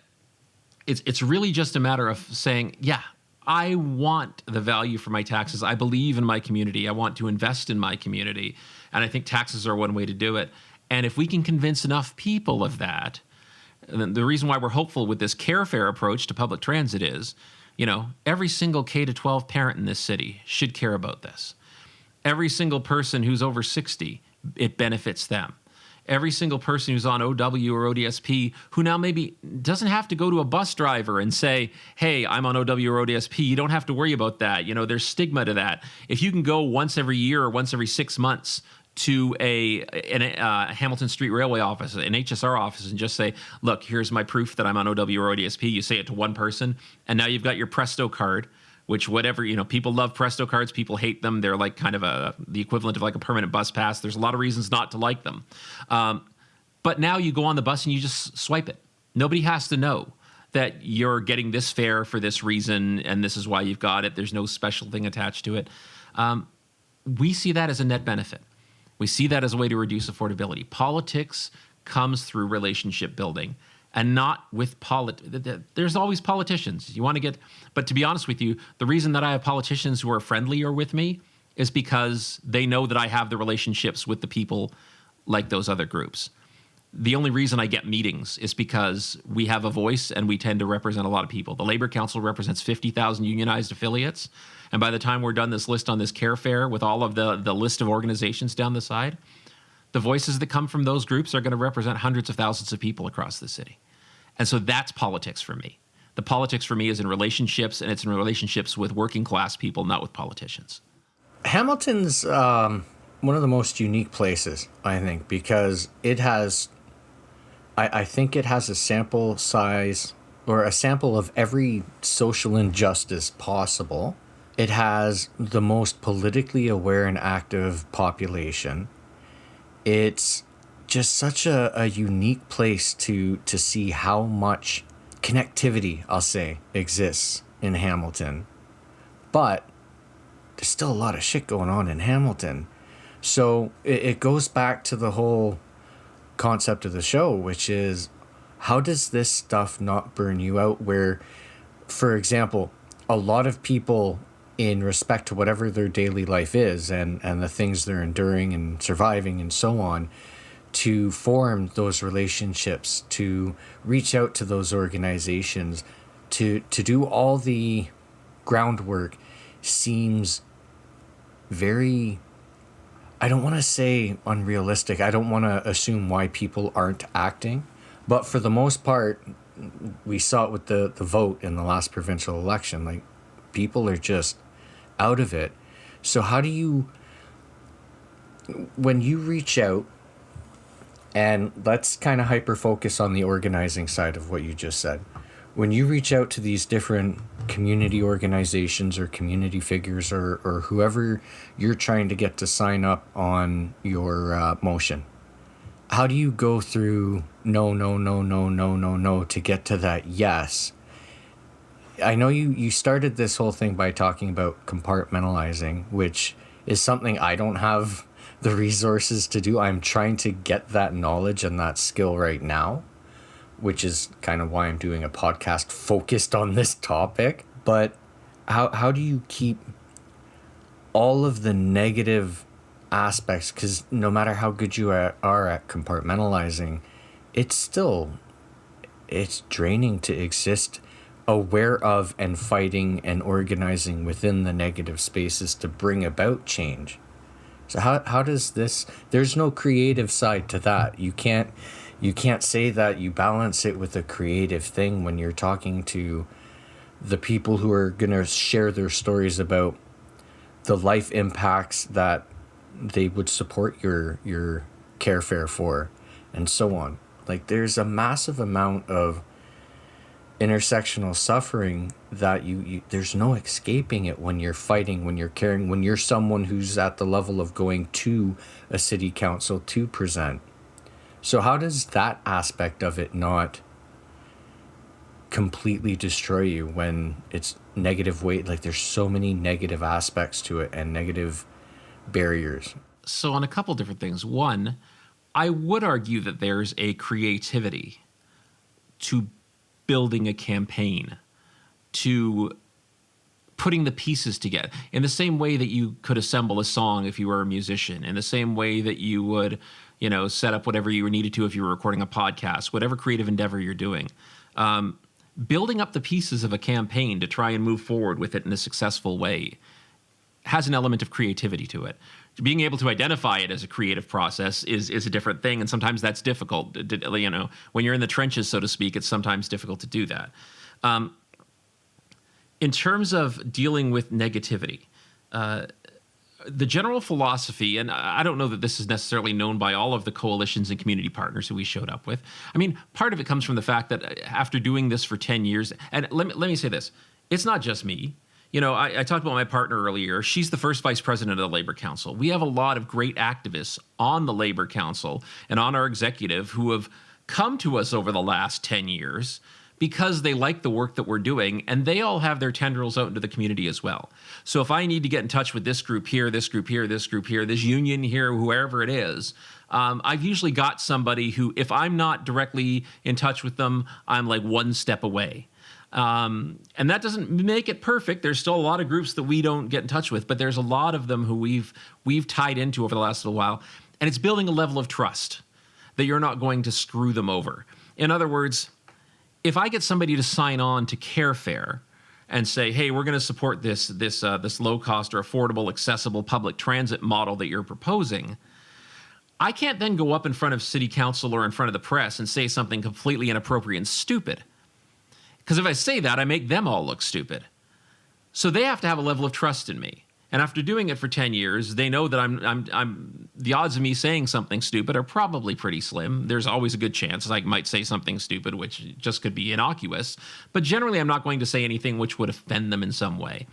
it's really just a matter of saying, yeah, I want the value for my taxes. I believe in my community. I want to invest in my community. And I think taxes are one way to do it. And if we can convince enough people of that, and the reason why we're hopeful with this care fair approach to public transit is, every single K-12 parent in this city should care about this. Every single person who's over 60, it benefits them. Every single person who's on OW or ODSP who now maybe doesn't have to go to a bus driver and say, hey, I'm on OW or ODSP. You don't have to worry about that. There's stigma to that. If you can go once every year or once every 6 months to a Hamilton Street Railway office, an HSR office, and just say, look, here's my proof that I'm on OW or ODSP. You say it to one person, and now you've got your Presto card, which people love Presto cards. People hate them. They're like kind of the equivalent of like a permanent bus pass. There's a lot of reasons not to like them. But now you go on the bus and you just swipe it. Nobody has to know that you're getting this fare for this reason and this is why you've got it. There's no special thing attached to it. We see that as a net benefit. We see that as a way to reduce affordability. Politics comes through relationship building. And not with there's always politicians. But to be honest with you, the reason that I have politicians who are friendlier with me is because they know that I have the relationships with the people like those other groups. The only reason I get meetings is because we have a voice and we tend to represent a lot of people. The Labor Council represents 50,000 unionized affiliates. And by the time we're done this list on this care fair with all of the list of organizations down the side, the voices that come from those groups are going to represent hundreds of thousands of people across the city. And so that's politics for me. The politics for me is in relationships, and it's in relationships with working class people, not with politicians. Hamilton's one of the most unique places, I think, because it has, I think it has a sample size or a sample of every social injustice possible. It has the most politically aware and active population. It's just such a unique place to see how much connectivity, I'll say, exists in Hamilton. But there's still a lot of shit going on in Hamilton. So it goes back to the whole concept of the show, which is, how does this stuff not burn you out? Where, for example, a lot of people, in respect to whatever their daily life is and the things they're enduring and surviving and so on, to form those relationships, to reach out to those organizations, to do all the groundwork seems very, I don't want to say unrealistic. I don't want to assume why people aren't acting. But for the most part, we saw it with the vote in the last provincial election. Like, people are just out of it. So how do you, when you reach out, and let's kind of hyper-focus on the organizing side of what you just said. When you reach out to these different community organizations or community figures or whoever you're trying to get to sign up on your motion, how do you go through no to get to that yes? I know you started this whole thing by talking about compartmentalizing, which is something I don't have the resources to do. I'm trying to get that knowledge and that skill right now, which is kind of why I'm doing a podcast focused on this topic. But how do you keep all of the negative aspects? Because no matter how good you are at compartmentalizing, it's draining to exist aware of and fighting and organizing within the negative spaces to bring about change. So how does this, there's no creative side to that. You can't say that you balance it with a creative thing when you're talking to the people who are going to share their stories about the life impacts that they would support your care fare for, and so on. Like, there's a massive amount of intersectional suffering that you there's no escaping it when you're fighting, when you're caring, when you're someone who's at the level of going to a city council to present. So how does that aspect of it not completely destroy you when it's negative weight? Like, there's so many negative aspects to it and negative barriers. So on a couple different things. One, I would argue that there's a creativity to building a campaign, to putting the pieces together, in the same way that you could assemble a song if you were a musician, in the same way that you would, set up whatever you needed to if you were recording a podcast, whatever creative endeavor you're doing. Building up the pieces of a campaign to try and move forward with it in a successful way has an element of creativity to it. Being able to identify it as a creative process is a different thing, and sometimes that's difficult. When you're in the trenches, so to speak, it's sometimes difficult to do that. In terms of dealing with negativity, the general philosophy, and I don't know that this is necessarily known by all of the coalitions and community partners who we showed up with. I mean, part of it comes from the fact that after doing this for 10 years, and let me say this, it's not just me. I talked about my partner earlier. She's the first vice president of the Labor Council. We have a lot of great activists on the Labor Council and on our executive who have come to us over the last 10 years because they like the work that we're doing, and they all have their tendrils out into the community as well. So if I need to get in touch with this group here, this group here, this group here, this union here, whoever it is, I've usually got somebody who, if I'm not directly in touch with them, I'm like one step away. And that doesn't make it perfect. There's still a lot of groups that we don't get in touch with, but there's a lot of them who we've tied into over the last little while, and it's building a level of trust that you're not going to screw them over. In other words, if I get somebody to sign on to CareFare and say, hey, we're going to support this low cost or affordable, accessible public transit model that you're proposing, I can't then go up in front of city council or in front of the press and say something completely inappropriate and stupid. Because if I say that, I make them all look stupid. So they have to have a level of trust in me. And after doing it for 10 years, they know that I'm the odds of me saying something stupid are probably pretty slim. There's always a good chance I might say something stupid, which just could be innocuous. But generally, I'm not going to say anything which would offend them in some way.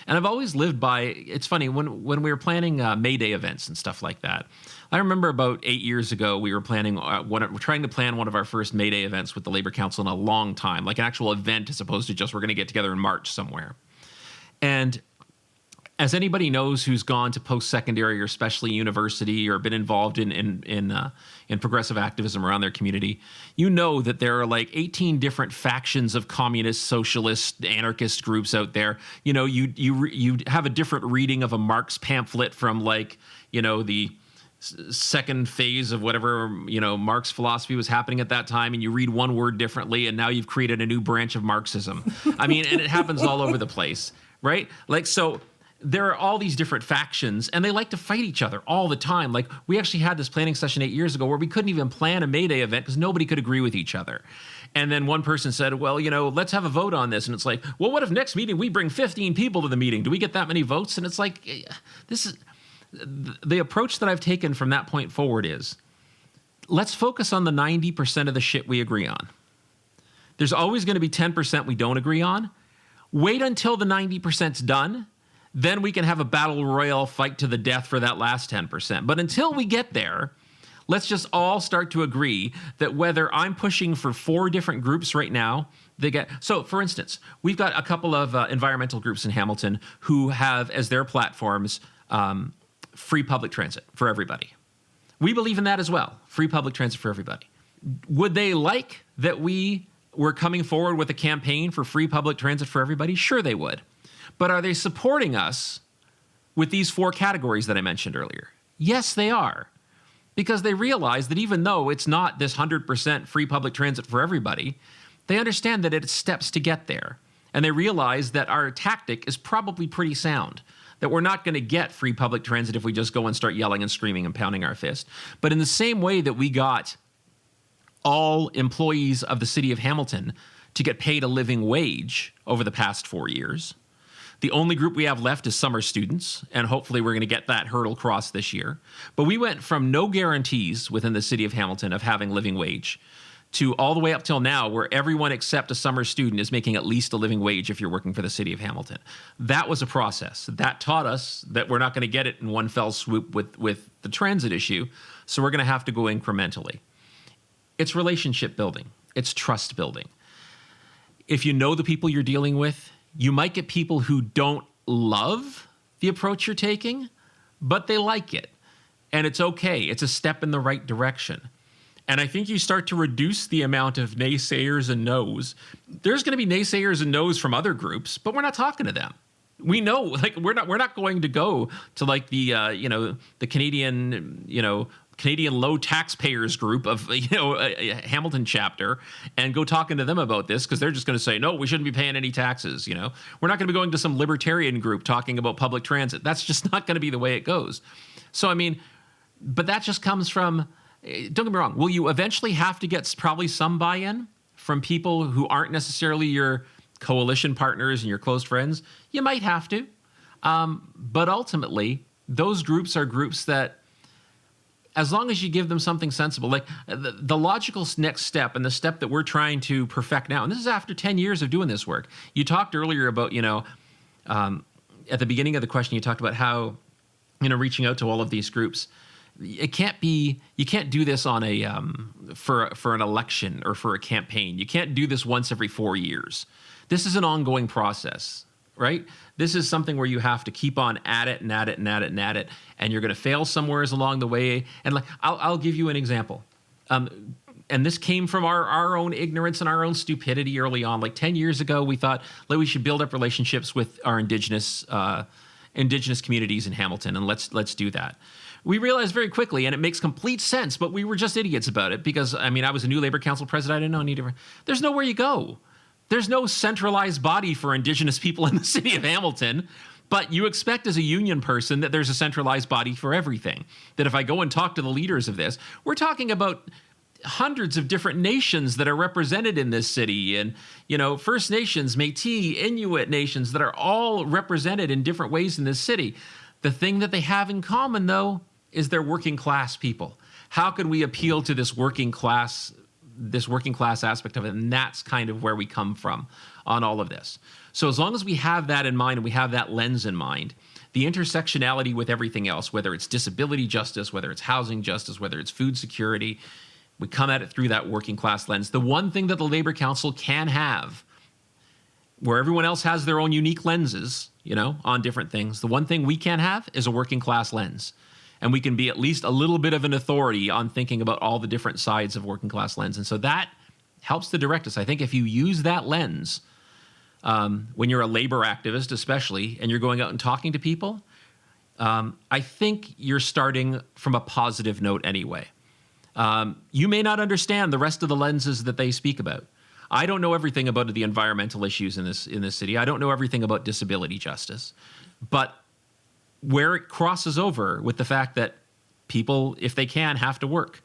And I've always lived by, it's funny, when we were planning May Day events and stuff like that, I remember about 8 years ago, we were trying to plan one of our first May Day events with the Labor Council in a long time, like an actual event as opposed to just we're going to get together in March somewhere. And as anybody knows who's gone to post-secondary or especially university or been involved in progressive activism around their community, you know that there are like 18 different factions of communist, socialist, anarchist groups out there. You have a different reading of a Marx pamphlet from the second phase of whatever, Marx philosophy was happening at that time, and you read one word differently, and now you've created a new branch of Marxism. I mean, and it happens all over the place, right? So there are all these different factions, and they like to fight each other all the time. Like, we actually had this planning session 8 years ago where we couldn't even plan a May Day event because nobody could agree with each other. And then one person said, well, let's have a vote on this. And it's like, well, what if next meeting we bring 15 people to the meeting? Do we get that many votes? And it's like, this is the approach that I've taken from that point forward is, let's focus on the 90% of the shit we agree on. There's always going to be 10% we don't agree on. Wait until the 90%'s done. Then we can have a battle royale fight to the death for that last 10%. But until we get there, let's just all start to agree that whether I'm pushing for 4 different groups right now, so for instance, we've got a couple of environmental groups in Hamilton who have as their platforms free public transit for everybody. We believe in that as well, free public transit for everybody. Would they like that we were coming forward with a campaign for free public transit for everybody? Sure they would. But are they supporting us with these 4 categories that I mentioned earlier? Yes, they are. Because they realize that even though it's not this 100% free public transit for everybody, They understand that it's steps to get there. And they realize that our tactic is probably pretty sound, that we're not going to get free public transit if we just go and start yelling and screaming and pounding our fist. But in the same way that we got all employees of the city of Hamilton to get paid a living wage over the past 4 years, the only group we have left is summer students, and hopefully we're going to get that hurdle crossed this year. But we went from no guarantees within the city of Hamilton of having living wage to all the way up till now where everyone except a summer student is making at least a living wage if you're working for the city of Hamilton. That was a process. That taught us that we're not going to get it in one fell swoop with the transit issue, so we're going to have to go incrementally. It's relationship building. It's trust building. If you know the people you're dealing with, you might get people who don't love the approach you're taking, but they like it. And it's okay. It's a step in the right direction. And I think you start to reduce the amount of naysayers and no's. There's going to be naysayers and no's from other groups, but we're not talking to them. We know, like, we're not going to go to like the the Canadian low taxpayers group of Hamilton chapter and go talking to them about this, because they're just going to say, no, we shouldn't be paying any taxes. We're not going to be going to some libertarian group talking about public transit. That's just not going to be the way it goes. So I mean, but that just comes from, don't get me wrong, will you eventually have to get probably some buy-in from people who aren't necessarily your coalition partners and your close friends? You might have to, but ultimately those groups are groups that, as long as you give them something sensible, like the logical next step and the step that we're trying to perfect now, and this is after 10 years of doing this work. You talked earlier about, at the beginning of the question, you talked about how, reaching out to all of these groups. You can't do this on a, for an election or for a campaign. You can't do this once every 4 years. This is an ongoing process, right? This is something where you have to keep on at it and at it and at it and at it, and you're going to fail somewheres along the way. And like, I'll give you an example. And this came from our own ignorance and our own stupidity early on. Like 10 years ago, we thought like we should build up relationships with our indigenous communities in Hamilton, and let's do that. We realized very quickly, and it makes complete sense, but we were just idiots about it because, I was a new Labor Council president. I didn't know any different. There's nowhere you go. There's no centralized body for Indigenous people in the city of Hamilton, but you expect as a union person that there's a centralized body for everything. That if I go and talk to the leaders of this, we're talking about hundreds of different nations that are represented in this city, and First Nations, Métis, Inuit nations that are all represented in different ways in this city. The thing that they have in common, though, is they're working class people. How can we appeal to this working class aspect of it? And that's kind of where we come from on all of this. So as long as we have that in mind and we have that lens in mind, the intersectionality with everything else, whether it's disability justice, whether it's housing justice, whether it's food security, we come at it through that working class lens. The one thing that the Labor Council can have, where everyone else has their own unique lenses, on different things, the one thing we can have is a working class lens. And we can be at least a little bit of an authority on thinking about all the different sides of working class lens. And so that helps to direct us. I think if you use that lens, when you're a labor activist especially, and you're going out and talking to people, I think you're starting from a positive note anyway. You may not understand the rest of the lenses that they speak about. I don't know everything about the environmental issues in this city. I don't know everything about disability justice. But where it crosses over with the fact that people, if they can, have to work.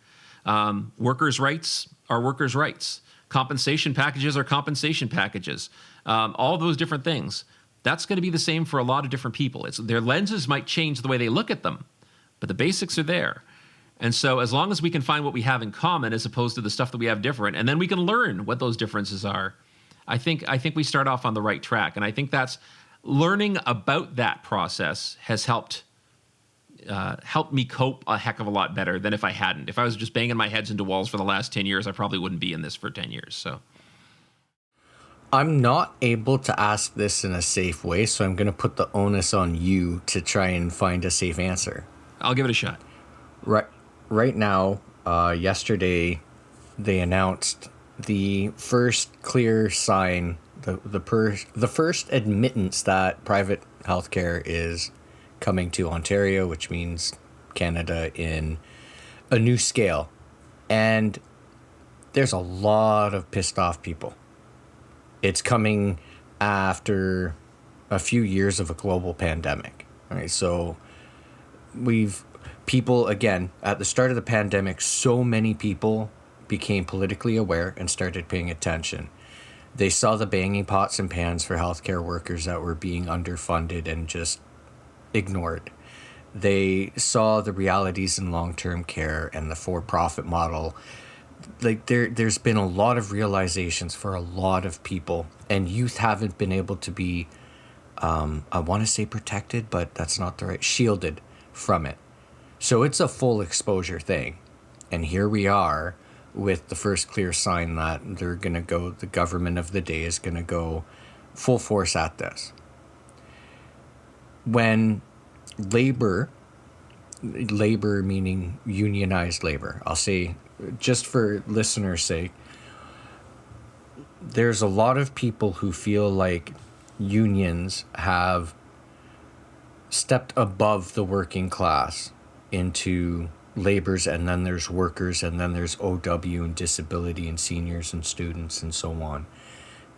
Workers' rights are workers' rights. Compensation packages are compensation packages. All those different things. That's going to be the same for a lot of different people. Their lenses might change the way they look at them, but the basics are there. And so as long as we can find what we have in common as opposed to the stuff that we have different, and then we can learn what those differences are, I think we start off on the right track. And I think that's learning about that process has helped me cope a heck of a lot better than if I hadn't. If I was just banging my heads into walls for the last 10 years, I probably wouldn't be in this for 10 years. So I'm not able to ask this in a safe way, so I'm going to put the onus on you to try and find a safe answer. I'll give it a shot. Right now, yesterday, they announced the first clear sign, the first admittance that private healthcare is coming to Ontario, which means Canada, in a new scale. And there's a lot of pissed off people. It's coming after a few years of a global pandemic. Right? So people, again, at the start of the pandemic, so many people became politically aware and started paying attention. They saw the banging pots and pans for healthcare workers that were being underfunded and just ignored. They saw the realities in long-term care and the for-profit model. Like there's been a lot of realizations for a lot of people, and youth haven't been able to be, I want to say protected, but that's not the right, shielded from it. So it's a full exposure thing. And here we are with the first clear sign that the government of the day is going to go full force at this. When labor meaning unionized labor, I'll say, just for listeners' sake, there's a lot of people who feel like unions have stepped above the working class into laborers, and then there's workers, and then there's OW and disability and seniors and students and so on.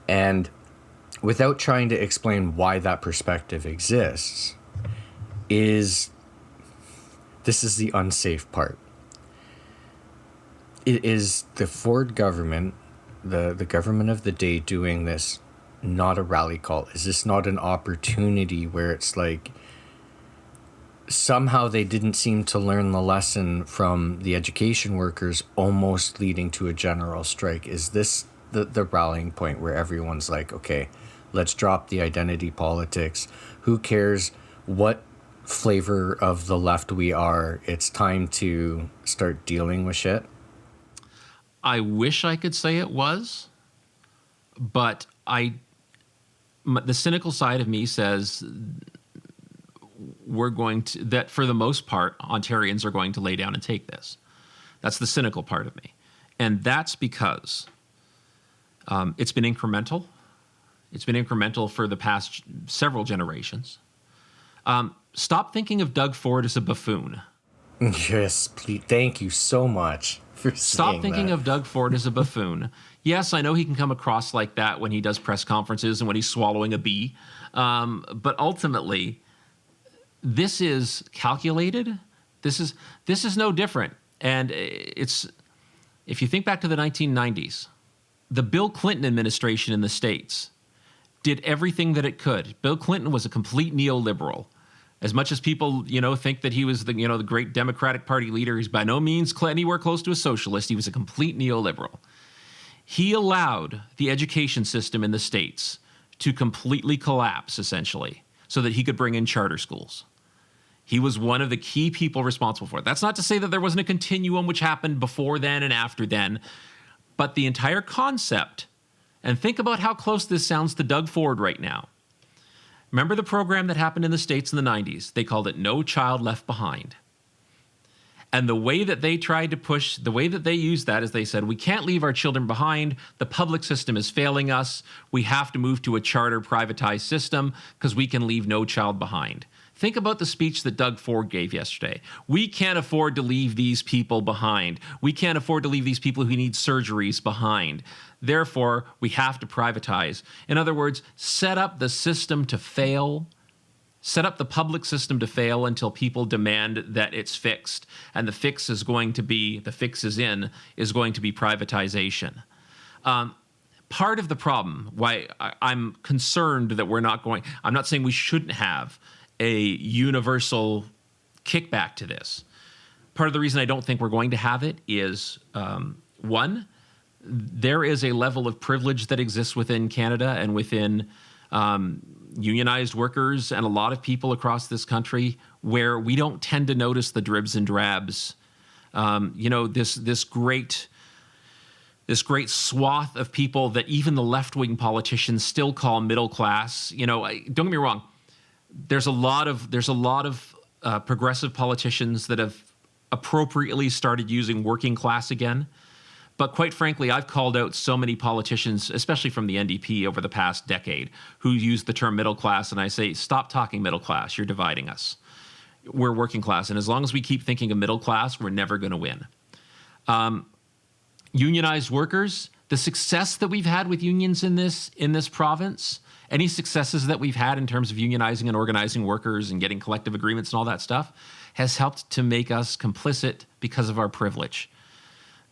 And without trying to explain why that perspective exists, this is the unsafe part. It is the Ford government, the government of the day, doing this, not a rally call. Is this not an opportunity where it's like somehow they didn't seem to learn the lesson from the education workers, almost leading to a general strike? Is this the rallying point where everyone's like, okay, let's drop the identity politics. Who cares what flavor of the left we are? It's time to start dealing with shit. I wish I could say it was, but the cynical side of me says that for the most part, Ontarians are going to lay down and take this. That's the cynical part of me. And that's because it's been incremental. It's been incremental for the past several generations. Stop thinking of Doug Ford as a buffoon. Yes, please. Thank you so much for Stop thinking that. of Doug Ford as a buffoon. Yes, I know he can come across like that when he does press conferences and when he's swallowing a bee. But ultimately, this is calculated. This is no different. And if you think back to the 1990s, the Bill Clinton administration in the States did everything that it could. Bill Clinton was a complete neoliberal. As much as people, think that he was the great Democratic Party leader, he's by no means anywhere close to a socialist. He was a complete neoliberal. He allowed the education system in the States to completely collapse, essentially, so that he could bring in charter schools. He was one of the key people responsible for it. That's not to say that there wasn't a continuum which happened before then and after then, but the entire concept, and think about how close this sounds to Doug Ford right now. Remember the program that happened in the States in the 90s? They called it No Child Left Behind. And the way that they tried to push, the way that they used that is they said, we can't leave our children behind. The public system is failing us. We have to move to a charter privatized system because we can leave no child behind. Think about the speech that Doug Ford gave yesterday. We can't afford to leave these people behind. We can't afford to leave these people who need surgeries behind. Therefore, we have to privatize. In other words, set up the system to fail. Set up the public system to fail until people demand that it's fixed. And the fix is going to be privatization. Part of the problem, why I'm concerned that I'm not saying we shouldn't have a universal kickback to this. Part of the reason I don't think we're going to have it is, one, there is a level of privilege that exists within Canada and within unionized workers and a lot of people across this country where we don't tend to notice the dribs and drabs. This great swath of people that even the left-wing politicians still call middle class. Don't get me wrong. There's a lot of progressive politicians that have appropriately started using working class again. But quite frankly, I've called out so many politicians, especially from the NDP over the past decade, who use the term middle class, and I say, stop talking middle class. You're dividing us. We're working class, and as long as we keep thinking of middle class, we're never going to win. Unionized workers, The success that we've had with unions in this province, any successes that we've had in terms of unionizing and organizing workers and getting collective agreements and all that stuff, has helped to make us complicit because of our privilege.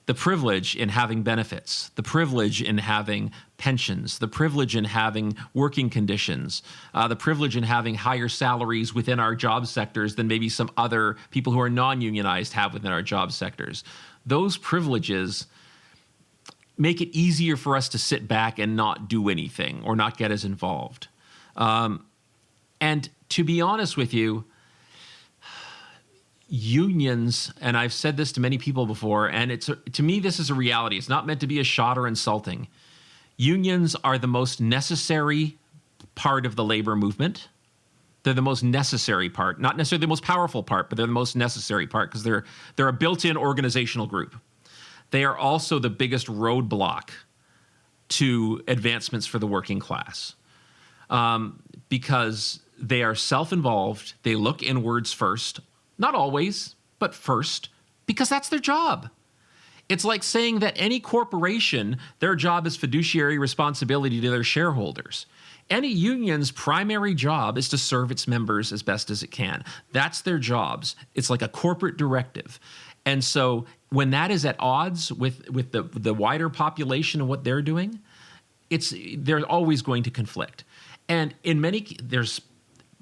The privilege in having benefits, the privilege in having pensions, the privilege in having working conditions, the privilege in having higher salaries within our job sectors than maybe some other people who are non-unionized have within our job sectors. Those privileges make it easier for us to sit back and not do anything or not get as involved. And to be honest with you, unions, and I've said this to many people before, and to me, this is a reality. It's not meant to be a shot or insulting. Unions are the most necessary part of the labor movement. They're the most necessary part, not necessarily the most powerful part, but they're the most necessary part because they're a built-in organizational group. They are also the biggest roadblock to advancements for the working class because they are self-involved. They look inwards first. Not always, but first, because that's their job. It's like saying that any corporation, their job is fiduciary responsibility to their shareholders. Any union's primary job is to serve its members as best as it can. That's their jobs. It's like a corporate directive. And so when that is at odds with the wider population and what they're doing, they're always going to conflict. And there's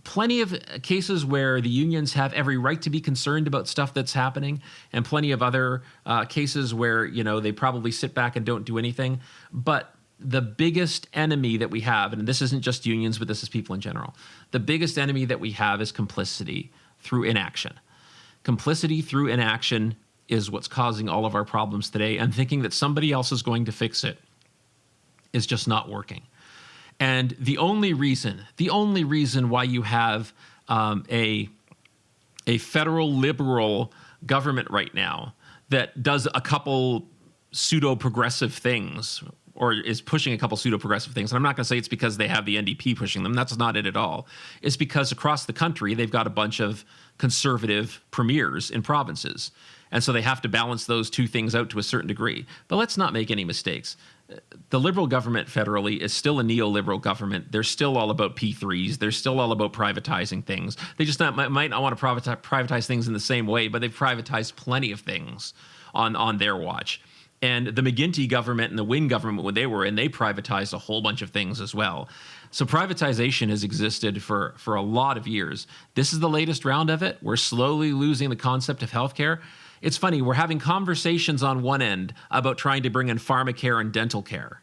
plenty of cases where the unions have every right to be concerned about stuff that's happening, and plenty of other cases where, they probably sit back and don't do anything. But the biggest enemy that we have, and this isn't just unions, but this is people in general, the biggest enemy that we have is complicity through inaction. Complicity through inaction is what's causing all of our problems today, and thinking that somebody else is going to fix it is just not working. And the only reason why you have a federal liberal government right now that does a couple pseudo-progressive things, or is pushing a couple pseudo-progressive things, and I'm not going to say it's because they have the NDP pushing them. That's not it at all. It's because across the country, they've got a bunch of conservative premiers in provinces. And so they have to balance those two things out to a certain degree. But let's not make any mistakes. The Liberal government federally is still a neoliberal government. They're still all about P3s. They're still all about privatizing things. They just might not want to privatize things in the same way, but they've privatized plenty of things on their watch. And the McGuinty government and the Wynne government, when they were in, they privatized a whole bunch of things as well. So privatization has existed for a lot of years. This is the latest round of it. We're slowly losing the concept of healthcare. It's funny, we're having conversations on one end about trying to bring in pharmacare and dental care.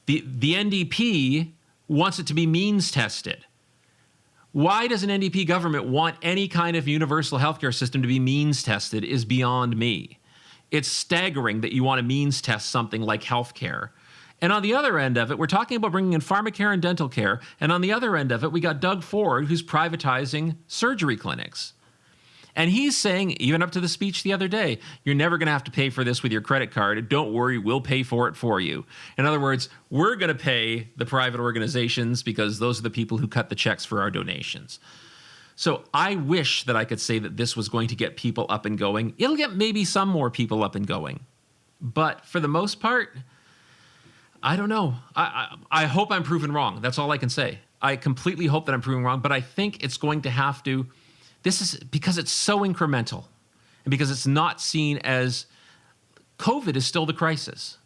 The NDP wants it to be means tested. Why does an NDP government want any kind of universal healthcare system to be means tested is beyond me. It's staggering that you want to means test something like healthcare. And on the other end of it, we're talking about bringing in pharmacare and dental care. And on the other end of it, we got Doug Ford, who's privatizing surgery clinics. And he's saying, even up to the speech the other day, you're never going to have to pay for this with your credit card. Don't worry, we'll pay for it for you. In other words, we're going to pay the private organizations because those are the people who cut the checks for our donations. So I wish that I could say that this was going to get people up and going. It'll get maybe some more people up and going. But for the most part, I don't know. I hope I'm proven wrong. That's all I can say. I completely hope that I'm proven wrong, but I think it's going to have to. This is because it's so incremental and because it's not seen as COVID is still the crisis.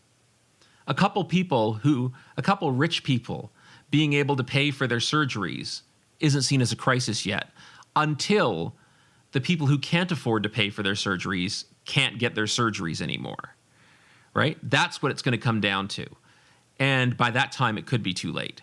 A couple rich people being able to pay for their surgeries isn't seen as a crisis yet until the people who can't afford to pay for their surgeries can't get their surgeries anymore, right? That's what it's going to come down to. And by that time, it could be too late.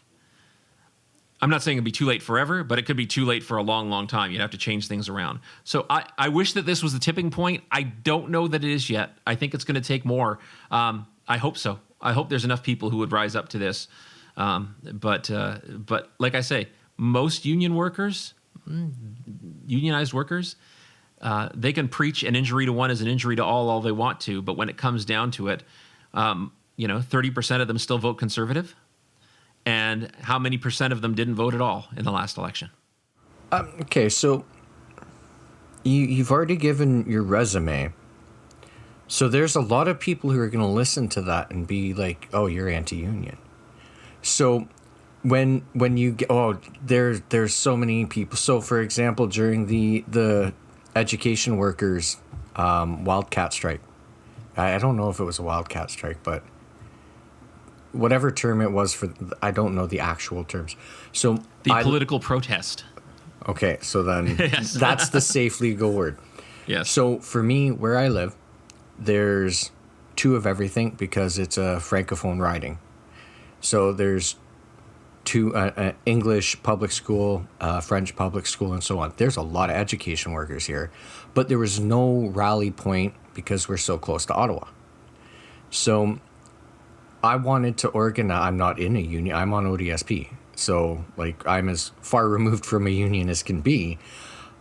I'm not saying it'd be too late forever, but it could be too late for a long, long time. You'd have to change things around. So I wish that this was the tipping point. I don't know that it is yet. I think it's going to take more. I hope so. I hope there's enough people who would rise up to this. But like I say, most unionized workers, they can preach an injury to one is an injury to all they want to. But when it comes down to it, 30% of them still vote conservative. And how many percent of them didn't vote at all in the last election? Okay, so you've already given your resume, So there's a lot of people who are going to listen to that and be like, "Oh, you're anti-union." So when you get, there's so many people. So for example, during the education workers wildcat strike, I don't know if it was a wildcat strike, but whatever term it was for, I don't know the actual terms. So The political protest. okay, so then Yes. that's the safe legal word. Yes. So for me, where I live, there's two of everything because it's a francophone riding. So there's two English public school, French public school, and so on. There's a lot of education workers here, but there was no rally point because we're so close to Ottawa. So I wanted to organize. I'm not in a union. I'm on ODSP. So like I'm as far removed from a union as can be.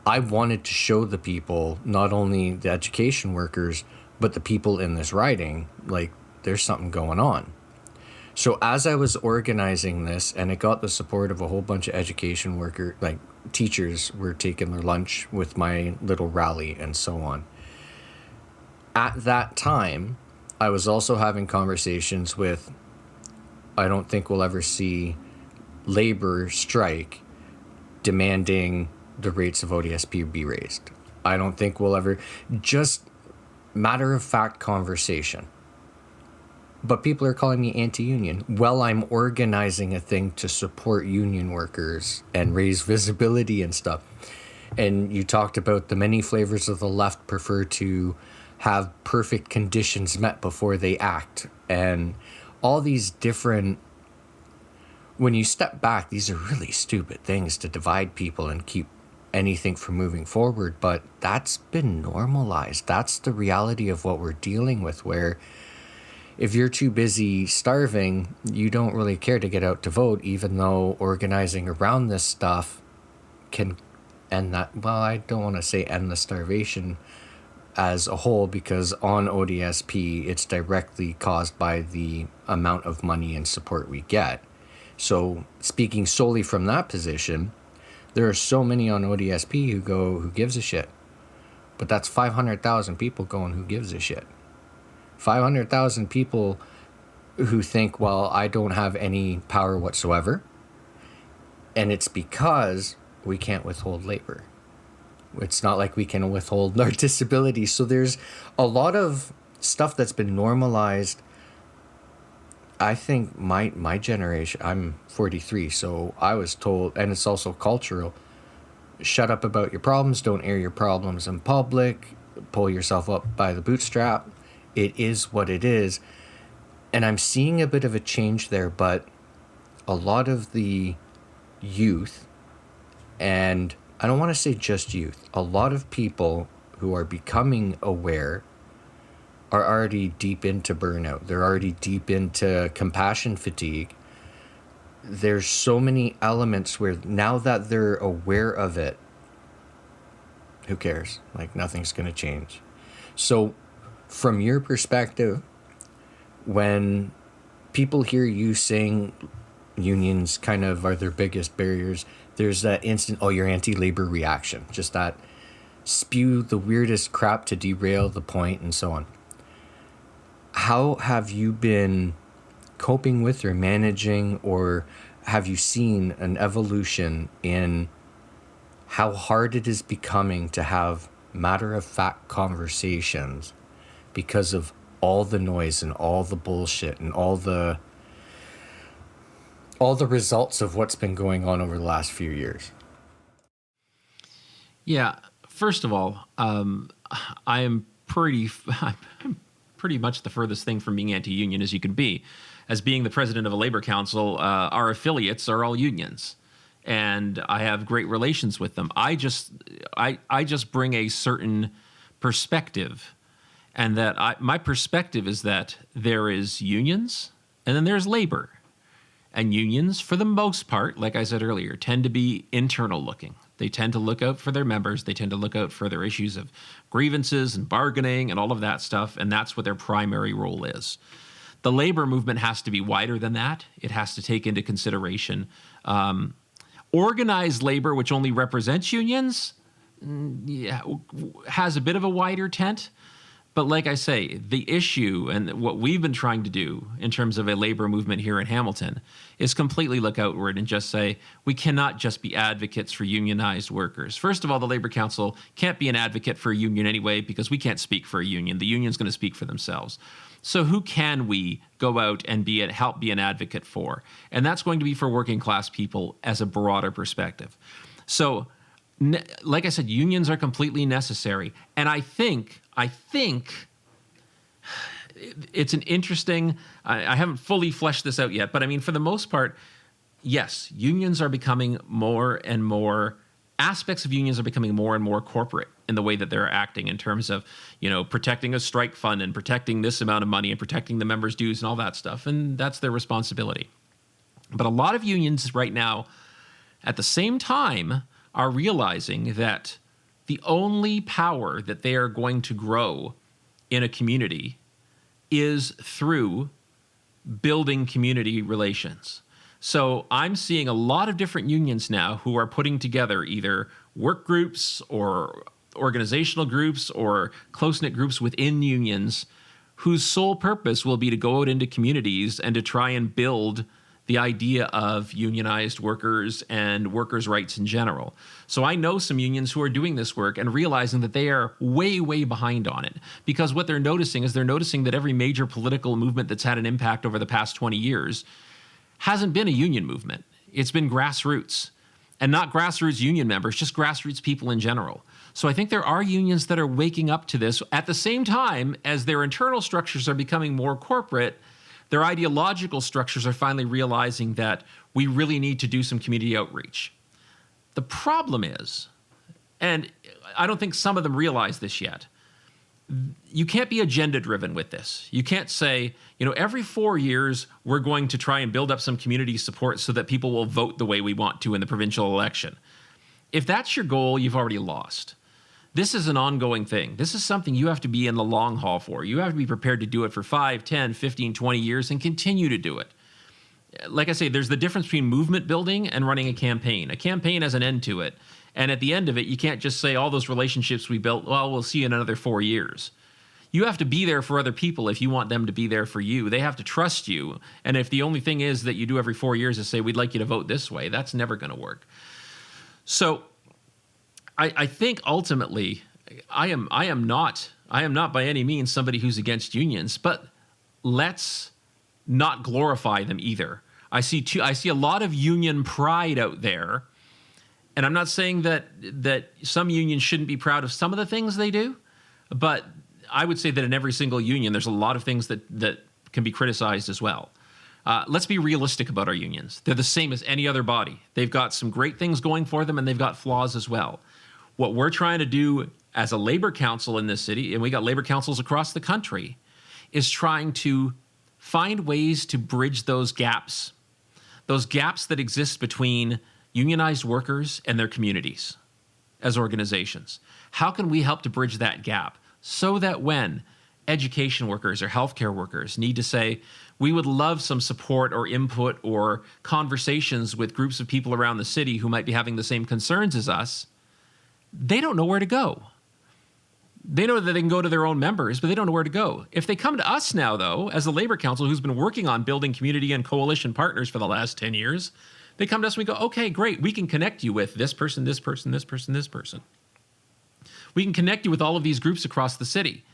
I wanted to show the people, not only the education workers, but the people in this riding, like there's something going on. So as I was organizing this, and it got the support of a whole bunch of education worker, like teachers were taking their lunch with my little rally and so on. At that time, I was also having conversations with, I don't think we'll ever see labor strike demanding the rates of ODSP be raised. I don't think we'll ever, just matter of fact conversation. But people are calling me anti-union. Well, I'm organizing a thing to support union workers and raise visibility and stuff. And you talked about the many flavors of the left prefer to have perfect conditions met before they act. And all these different, when you step back, these are really stupid things to divide people and keep anything from moving forward. But that's been normalized. That's the reality of what we're dealing with, where if you're too busy starving, you don't really care to get out to vote, even though organizing around this stuff can end that. Well, I don't want to say end the starvation as a whole, because on ODSP, it's directly caused by the amount of money and support we get. So speaking solely from that position, there are so many on ODSP who go, who gives a shit? But that's 500,000 people going, who gives a shit? 500,000 people who think, well, I don't have any power whatsoever. And it's because we can't withhold labor. It's not like we can withhold our disability. So there's a lot of stuff that's been normalized. I think my generation, I'm 43, so I was told, and it's also cultural, shut up about your problems, don't air your problems in public, pull yourself up by the bootstrap. It is what it is. And I'm seeing a bit of a change there, but a lot of the youth, and I don't want to say just youth, a lot of people who are becoming aware are already deep into burnout. They're already deep into compassion fatigue. There's so many elements where now that they're aware of it, who cares? Like nothing's going to change. So from your perspective, when people hear you saying unions kind of are their biggest barriers, there's that instant, oh, you're anti-labor reaction. Just that spew the weirdest crap to derail the point and so on. How have you been coping with or managing, or have you seen an evolution in how hard it is becoming to have matter-of-fact conversations because of all the noise and all the bullshit and all the results of what's been going on over the last few years? Yeah. First of all, I am I'm pretty much the furthest thing from being anti-union as you can be. As being the president of a labor council, our affiliates are all unions, and I have great relations with them. I just bring a certain perspective, and that my perspective is that there is unions and then there's labor. And unions, for the most part, like I said earlier, tend to be internal looking. They tend to look out for their members. They tend to look out for their issues of grievances and bargaining and all of that stuff. And that's what their primary role is. The labor movement has to be wider than that. It has to take into consideration organized labor, which only represents unions, has a bit of a wider tent. But like I say, the issue and what we've been trying to do in terms of a labor movement here in Hamilton is completely look outward and just say, we cannot just be advocates for unionized workers. First of all, the Labor Council can't be an advocate for a union anyway, because we can't speak for a union. The union's going to speak for themselves. So who can we go out and help be an advocate for? And that's going to be for working class people as a broader perspective. So like I said, unions are completely necessary. And I think it's an interesting, I haven't fully fleshed this out yet, but I mean, for the most part, yes, unions are becoming more and more, aspects of unions are becoming more and more corporate in the way that they're acting in terms of, protecting a strike fund and protecting this amount of money and protecting the members' dues and all that stuff. And that's their responsibility. But a lot of unions right now, at the same time, are realizing that the only power that they are going to grow in a community is through building community relations. So I'm seeing a lot of different unions now who are putting together either work groups or organizational groups or close-knit groups within unions whose sole purpose will be to go out into communities and to try and build the idea of unionized workers and workers' rights in general. So I know some unions who are doing this work and realizing that they are way, way behind on it. Because what they're noticing is that every major political movement that's had an impact over the past 20 years hasn't been a union movement. It's been grassroots. And not grassroots union members, just grassroots people in general. So I think there are unions that are waking up to this at the same time as their internal structures are becoming more corporate. Their ideological structures are finally realizing that we really need to do some community outreach. The problem is, and I don't think some of them realize this yet, you can't be agenda-driven with this. You can't say, every 4 years we're going to try and build up some community support so that people will vote the way we want to in the provincial election. If that's your goal, you've already lost. This is an ongoing thing. This is something you have to be in the long haul for. You have to be prepared to do it for 5, 10, 15, 20 years and continue to do it. Like I say, there's the difference between movement building and running a campaign. A campaign has an end to it. And at the end of it, you can't just say all those relationships we built, well, we'll see you in another 4 years. You have to be there for other people if you want them to be there for you. They have to trust you. And if the only thing is that you do every 4 years is say, we'd like you to vote this way, that's never going to work. So I think ultimately, I am not by any means somebody who's against unions, but let's not glorify them either. I see a lot of union pride out there, and I'm not saying that some unions shouldn't be proud of some of the things they do, but I would say that in every single union, there's a lot of things that can be criticized as well. Let's be realistic about our unions. They're the same as any other body. They've got some great things going for them, and they've got flaws as well. What we're trying to do as a labor council in this city, and we got labor councils across the country, is trying to find ways to bridge those gaps that exist between unionized workers and their communities as organizations. How can we help to bridge that gap so that when education workers or healthcare workers need to say, we would love some support or input or conversations with groups of people around the city who might be having the same concerns as us, they don't know where to go. They know that they can go to their own members, but they don't know where to go. If they come to us now, though, as a labor council who's been working on building community and coalition partners for the last 10 years, they come to us and we go, okay, great, we can connect you with this person, this person, this person, this person. We can connect you with all of these groups across the city.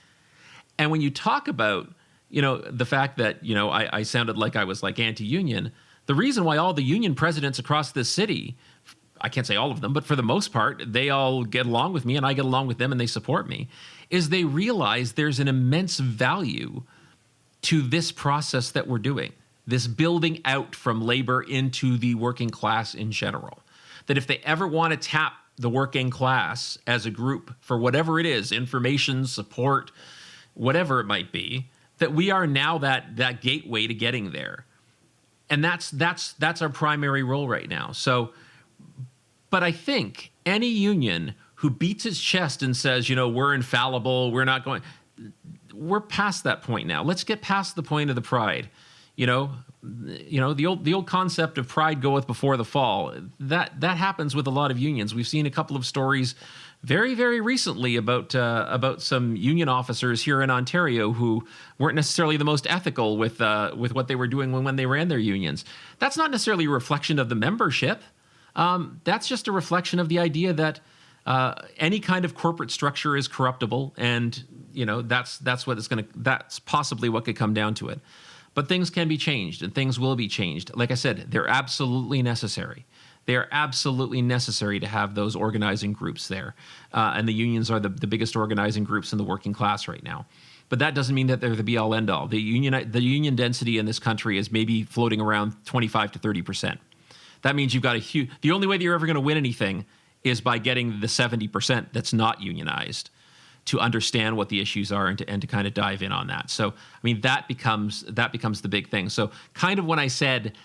And when you talk about, the fact that, I sounded like I was like anti-union, the reason why all the union presidents across this city, I can't say all of them, but for the most part, they all get along with me and I get along with them and they support me, is they realize there's an immense value to this process that we're doing, this building out from labor into the working class in general. That if they ever want to tap the working class as a group for whatever it is, information, support, whatever it might be, that we are now that gateway to getting there. And that's our primary role right now. So, but I think any union who beats its chest and says, we're infallible, we're past that point now. Let's get past the point of the pride. the old concept of pride goeth before the fall. That happens with a lot of unions. We've seen a couple of stories very, very recently about some union officers here in Ontario who weren't necessarily the most ethical with what they were doing when they ran their unions. That's not necessarily a reflection of the membership. That's just a reflection of the idea that any kind of corporate structure is corruptible, and that's possibly what could come down to it. But things can be changed, and things will be changed. Like I said, they're absolutely necessary. They are absolutely necessary to have those organizing groups there. And the unions are the biggest organizing groups in the working class right now. But that doesn't mean that they're the be-all, end-all. The union density in this country is maybe floating around 25 to 30%. That means you've got the only way that you're ever going to win anything is by getting the 70% that's not unionized to understand what the issues are and to kind of dive in on that. So, I mean, that becomes the big thing. So kind of when I said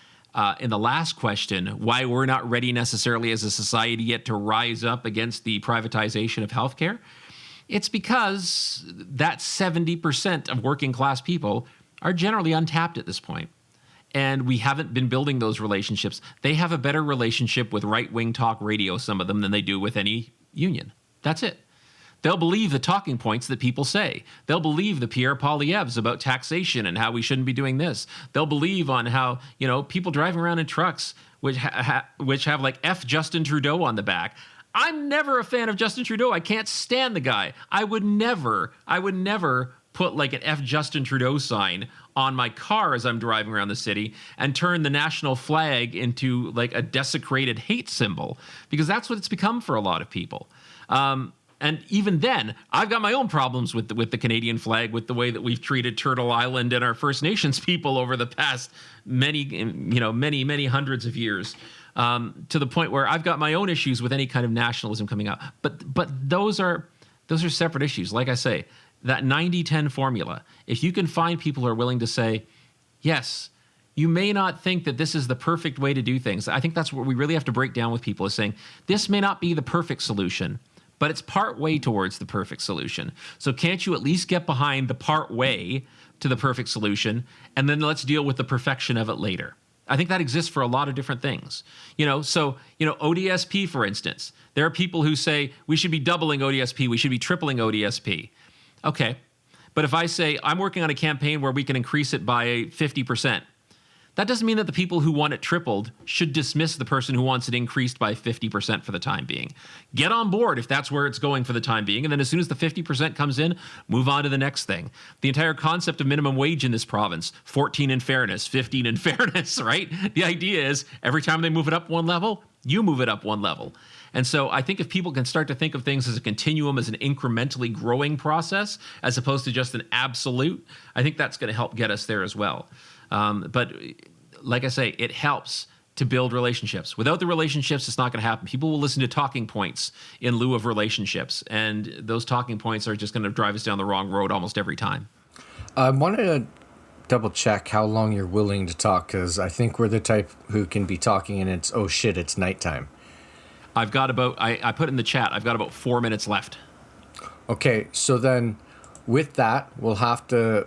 in the last question, why we're not ready necessarily as a society yet to rise up against the privatization of healthcare, it's because that 70% of working class people are generally untapped at this point. And we haven't been building those relationships. They have a better relationship with right-wing talk radio, some of them, than they do with any union. That's it. They'll believe the talking points that people say. They'll believe the Pierre Poilievres about taxation and how we shouldn't be doing this. They'll believe on how, people driving around in trucks which have like F Justin Trudeau on the back. I'm never a fan of Justin Trudeau. I can't stand the guy. I would never put like an F Justin Trudeau sign on my car as I'm driving around the city and turn the national flag into like a desecrated hate symbol, because that's what it's become for a lot of people. And even then, I've got my own problems with the Canadian flag, with the way that we've treated Turtle Island and our First Nations people over the past many hundreds of years, to the point where I've got my own issues with any kind of nationalism coming out. But those are separate issues. Like I say, that 90-10 formula, if you can find people who are willing to say, yes, you may not think that this is the perfect way to do things. I think that's what we really have to break down with people, is saying this may not be the perfect solution, but it's part way towards the perfect solution. So can't you at least get behind the part way to the perfect solution, and then let's deal with the perfection of it later? I think that exists for a lot of different things. ODSP, for instance. There are people who say we should be doubling ODSP, we should be tripling ODSP. Okay, but if I say I'm working on a campaign where we can increase it by 50%, that doesn't mean that the people who want it tripled should dismiss the person who wants it increased by 50% for the time being. Get on board if that's where it's going for the time being, and then as soon as the 50% comes in, move on to the next thing. The entire concept of minimum wage in this province, 14 in fairness, 15 in fairness, right? The idea is every time they move it up one level, you move it up one level. And so I think if people can start to think of things as a continuum, as an incrementally growing process, as opposed to just an absolute, I think that's going to help get us there as well. But like I say, it helps to build relationships. Without the relationships, it's not going to happen. People will listen to talking points in lieu of relationships, and those talking points are just going to drive us down the wrong road almost every time. I wanted to double check how long you're willing to talk, because I think we're the type who can be talking and it's, oh shit, it's nighttime. I've got I put in the chat, I've got about 4 minutes left. Okay, so then with that, we'll have to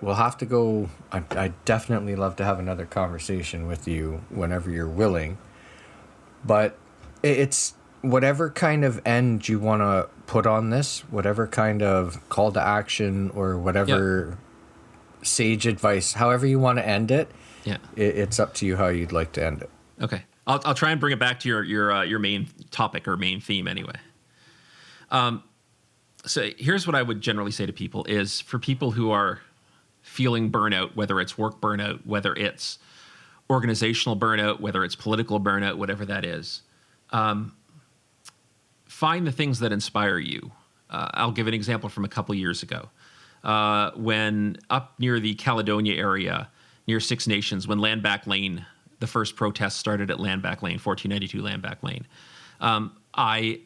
go. I definitely love to have another conversation with you whenever you're willing. But it's whatever kind of end you want to put on this, whatever kind of call to action or whatever sage advice, however you want to end it. Yeah, it's up to you how you'd like to end it. Okay, I'll try and bring it back to your main topic or main theme anyway. So here's what I would generally say to people is, for people who are feeling burnout, whether it's work burnout, whether it's organizational burnout, whether it's political burnout, whatever that is, find the things that inspire you. I'll give an example from a couple years ago. When up near the Caledonia area, near Six Nations, when Land Back Lane, the first protest started at Land Back Lane, 1492 Land Back Lane, I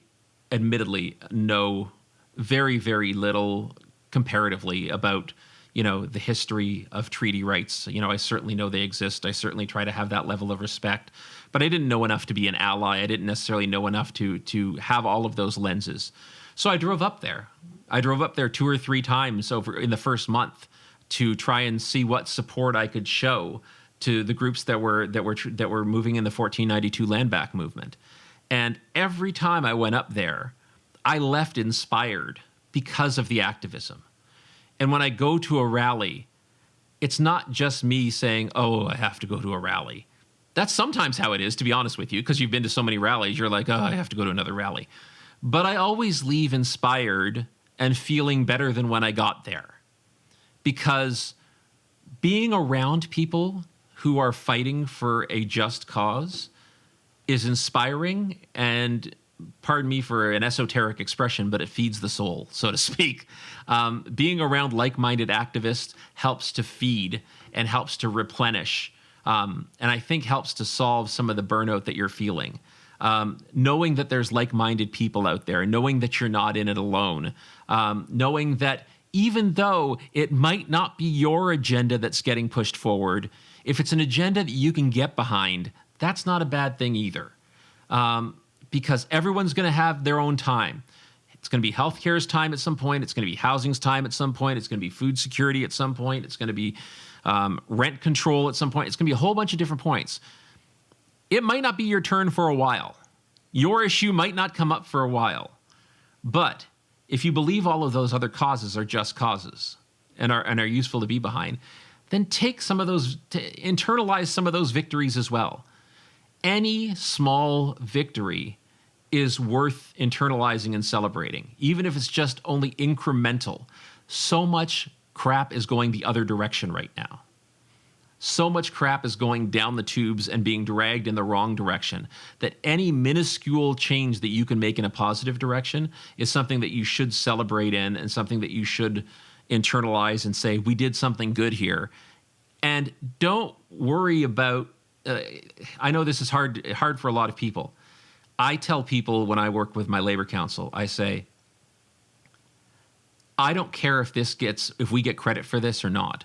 admittedly know very, very little comparatively about, the history of treaty rights. I certainly know they exist. I certainly try to have that level of respect, but I didn't know enough to be an ally. I didn't necessarily know enough to have all of those lenses. So I drove up there. I drove up there 2 or 3 times over in the first month to try and see what support I could show to the groups that were moving in the 1492 land back movement. And every time I went up there, I left inspired because of the activism. And when I go to a rally, it's not just me saying, oh, I have to go to a rally. That's sometimes how it is, to be honest with you, because you've been to so many rallies, you're like, oh, I have to go to another rally. But I always leave inspired and feeling better than when I got there. Because being around people who are fighting for a just cause is inspiring, and pardon me for an esoteric expression, but it feeds the soul, so to speak. Being around like-minded activists helps to feed and helps to replenish, and I think helps to solve some of the burnout that you're feeling. Knowing that there's like-minded people out there, knowing that you're not in it alone, knowing that even though it might not be your agenda that's getting pushed forward, if it's an agenda that you can get behind, that's not a bad thing either. Because everyone's going to have their own time. It's going to be healthcare's time at some point. It's going to be housing's time at some point. It's going to be food security at some point. It's going to be rent control at some point. It's going to be a whole bunch of different points. It might not be your turn for a while. Your issue might not come up for a while. But if you believe all of those other causes are just causes and are useful to be behind, then take some of those, internalize some of those victories as well. Any small victory is worth internalizing and celebrating, even if it's just only incremental. So much crap is going the other direction right now. So much crap is going down the tubes and being dragged in the wrong direction that any minuscule change that you can make in a positive direction is something that you should celebrate in and something that you should internalize and say, we did something good here. And don't worry about, I know this is hard for a lot of people. I tell people when I work with my labor council, I say, I don't care if we get credit for this or not.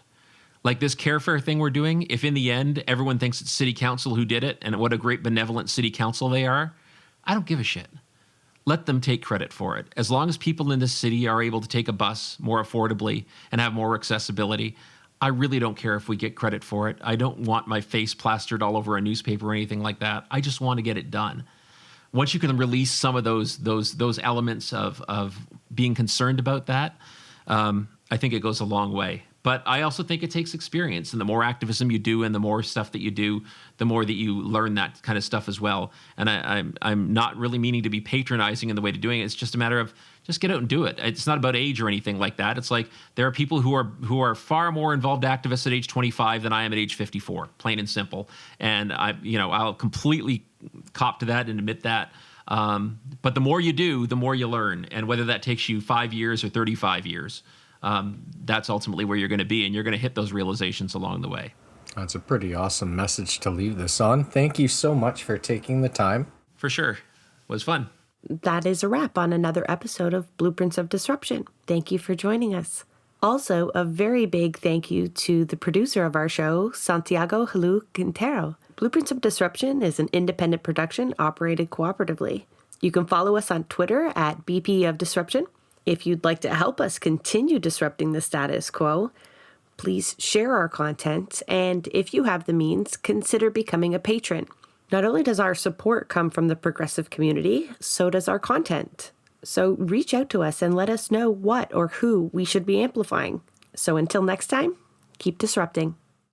Like this Care Fair thing we're doing, if in the end everyone thinks it's city council who did it and what a great benevolent city council they are, I don't give a shit. Let them take credit for it. As long as people in this city are able to take a bus more affordably and have more accessibility, I really don't care if we get credit for it. I don't want my face plastered all over a newspaper or anything like that. I just want to get it done. Once you can release some of those elements of being concerned about that, I think it goes a long way. But I also think it takes experience, and the more activism you do and the more stuff that you do, the more that you learn that kind of stuff as well. And I'm not really meaning to be patronizing in the way to doing it. It's just a matter of just get out and do it. It's not about age or anything like that. It's like there are people who are far more involved activists at age 25 than I am at age 54, plain and simple. And I'll completely cop to that and admit that. But the more you do, the more you learn. And whether that takes you 5 years or 35 years, that's ultimately where you're going to be, and you're going to hit those realizations along the way. That's a pretty awesome message to leave this on. Thank you so much for taking the time. For sure. It was fun. That is a wrap on another episode of Blueprints of Disruption. Thank you for joining us. Also, a very big thank you to the producer of our show, Santiago Halu Quintero. Blueprints of Disruption is an independent production operated cooperatively. You can follow us on Twitter at BP of Disruption. If you'd like to help us continue disrupting the status quo, please share our content, and if you have the means, consider becoming a patron. Not only does our support come from the progressive community, so does our content. So reach out to us and let us know what or who we should be amplifying. So until next time, keep disrupting.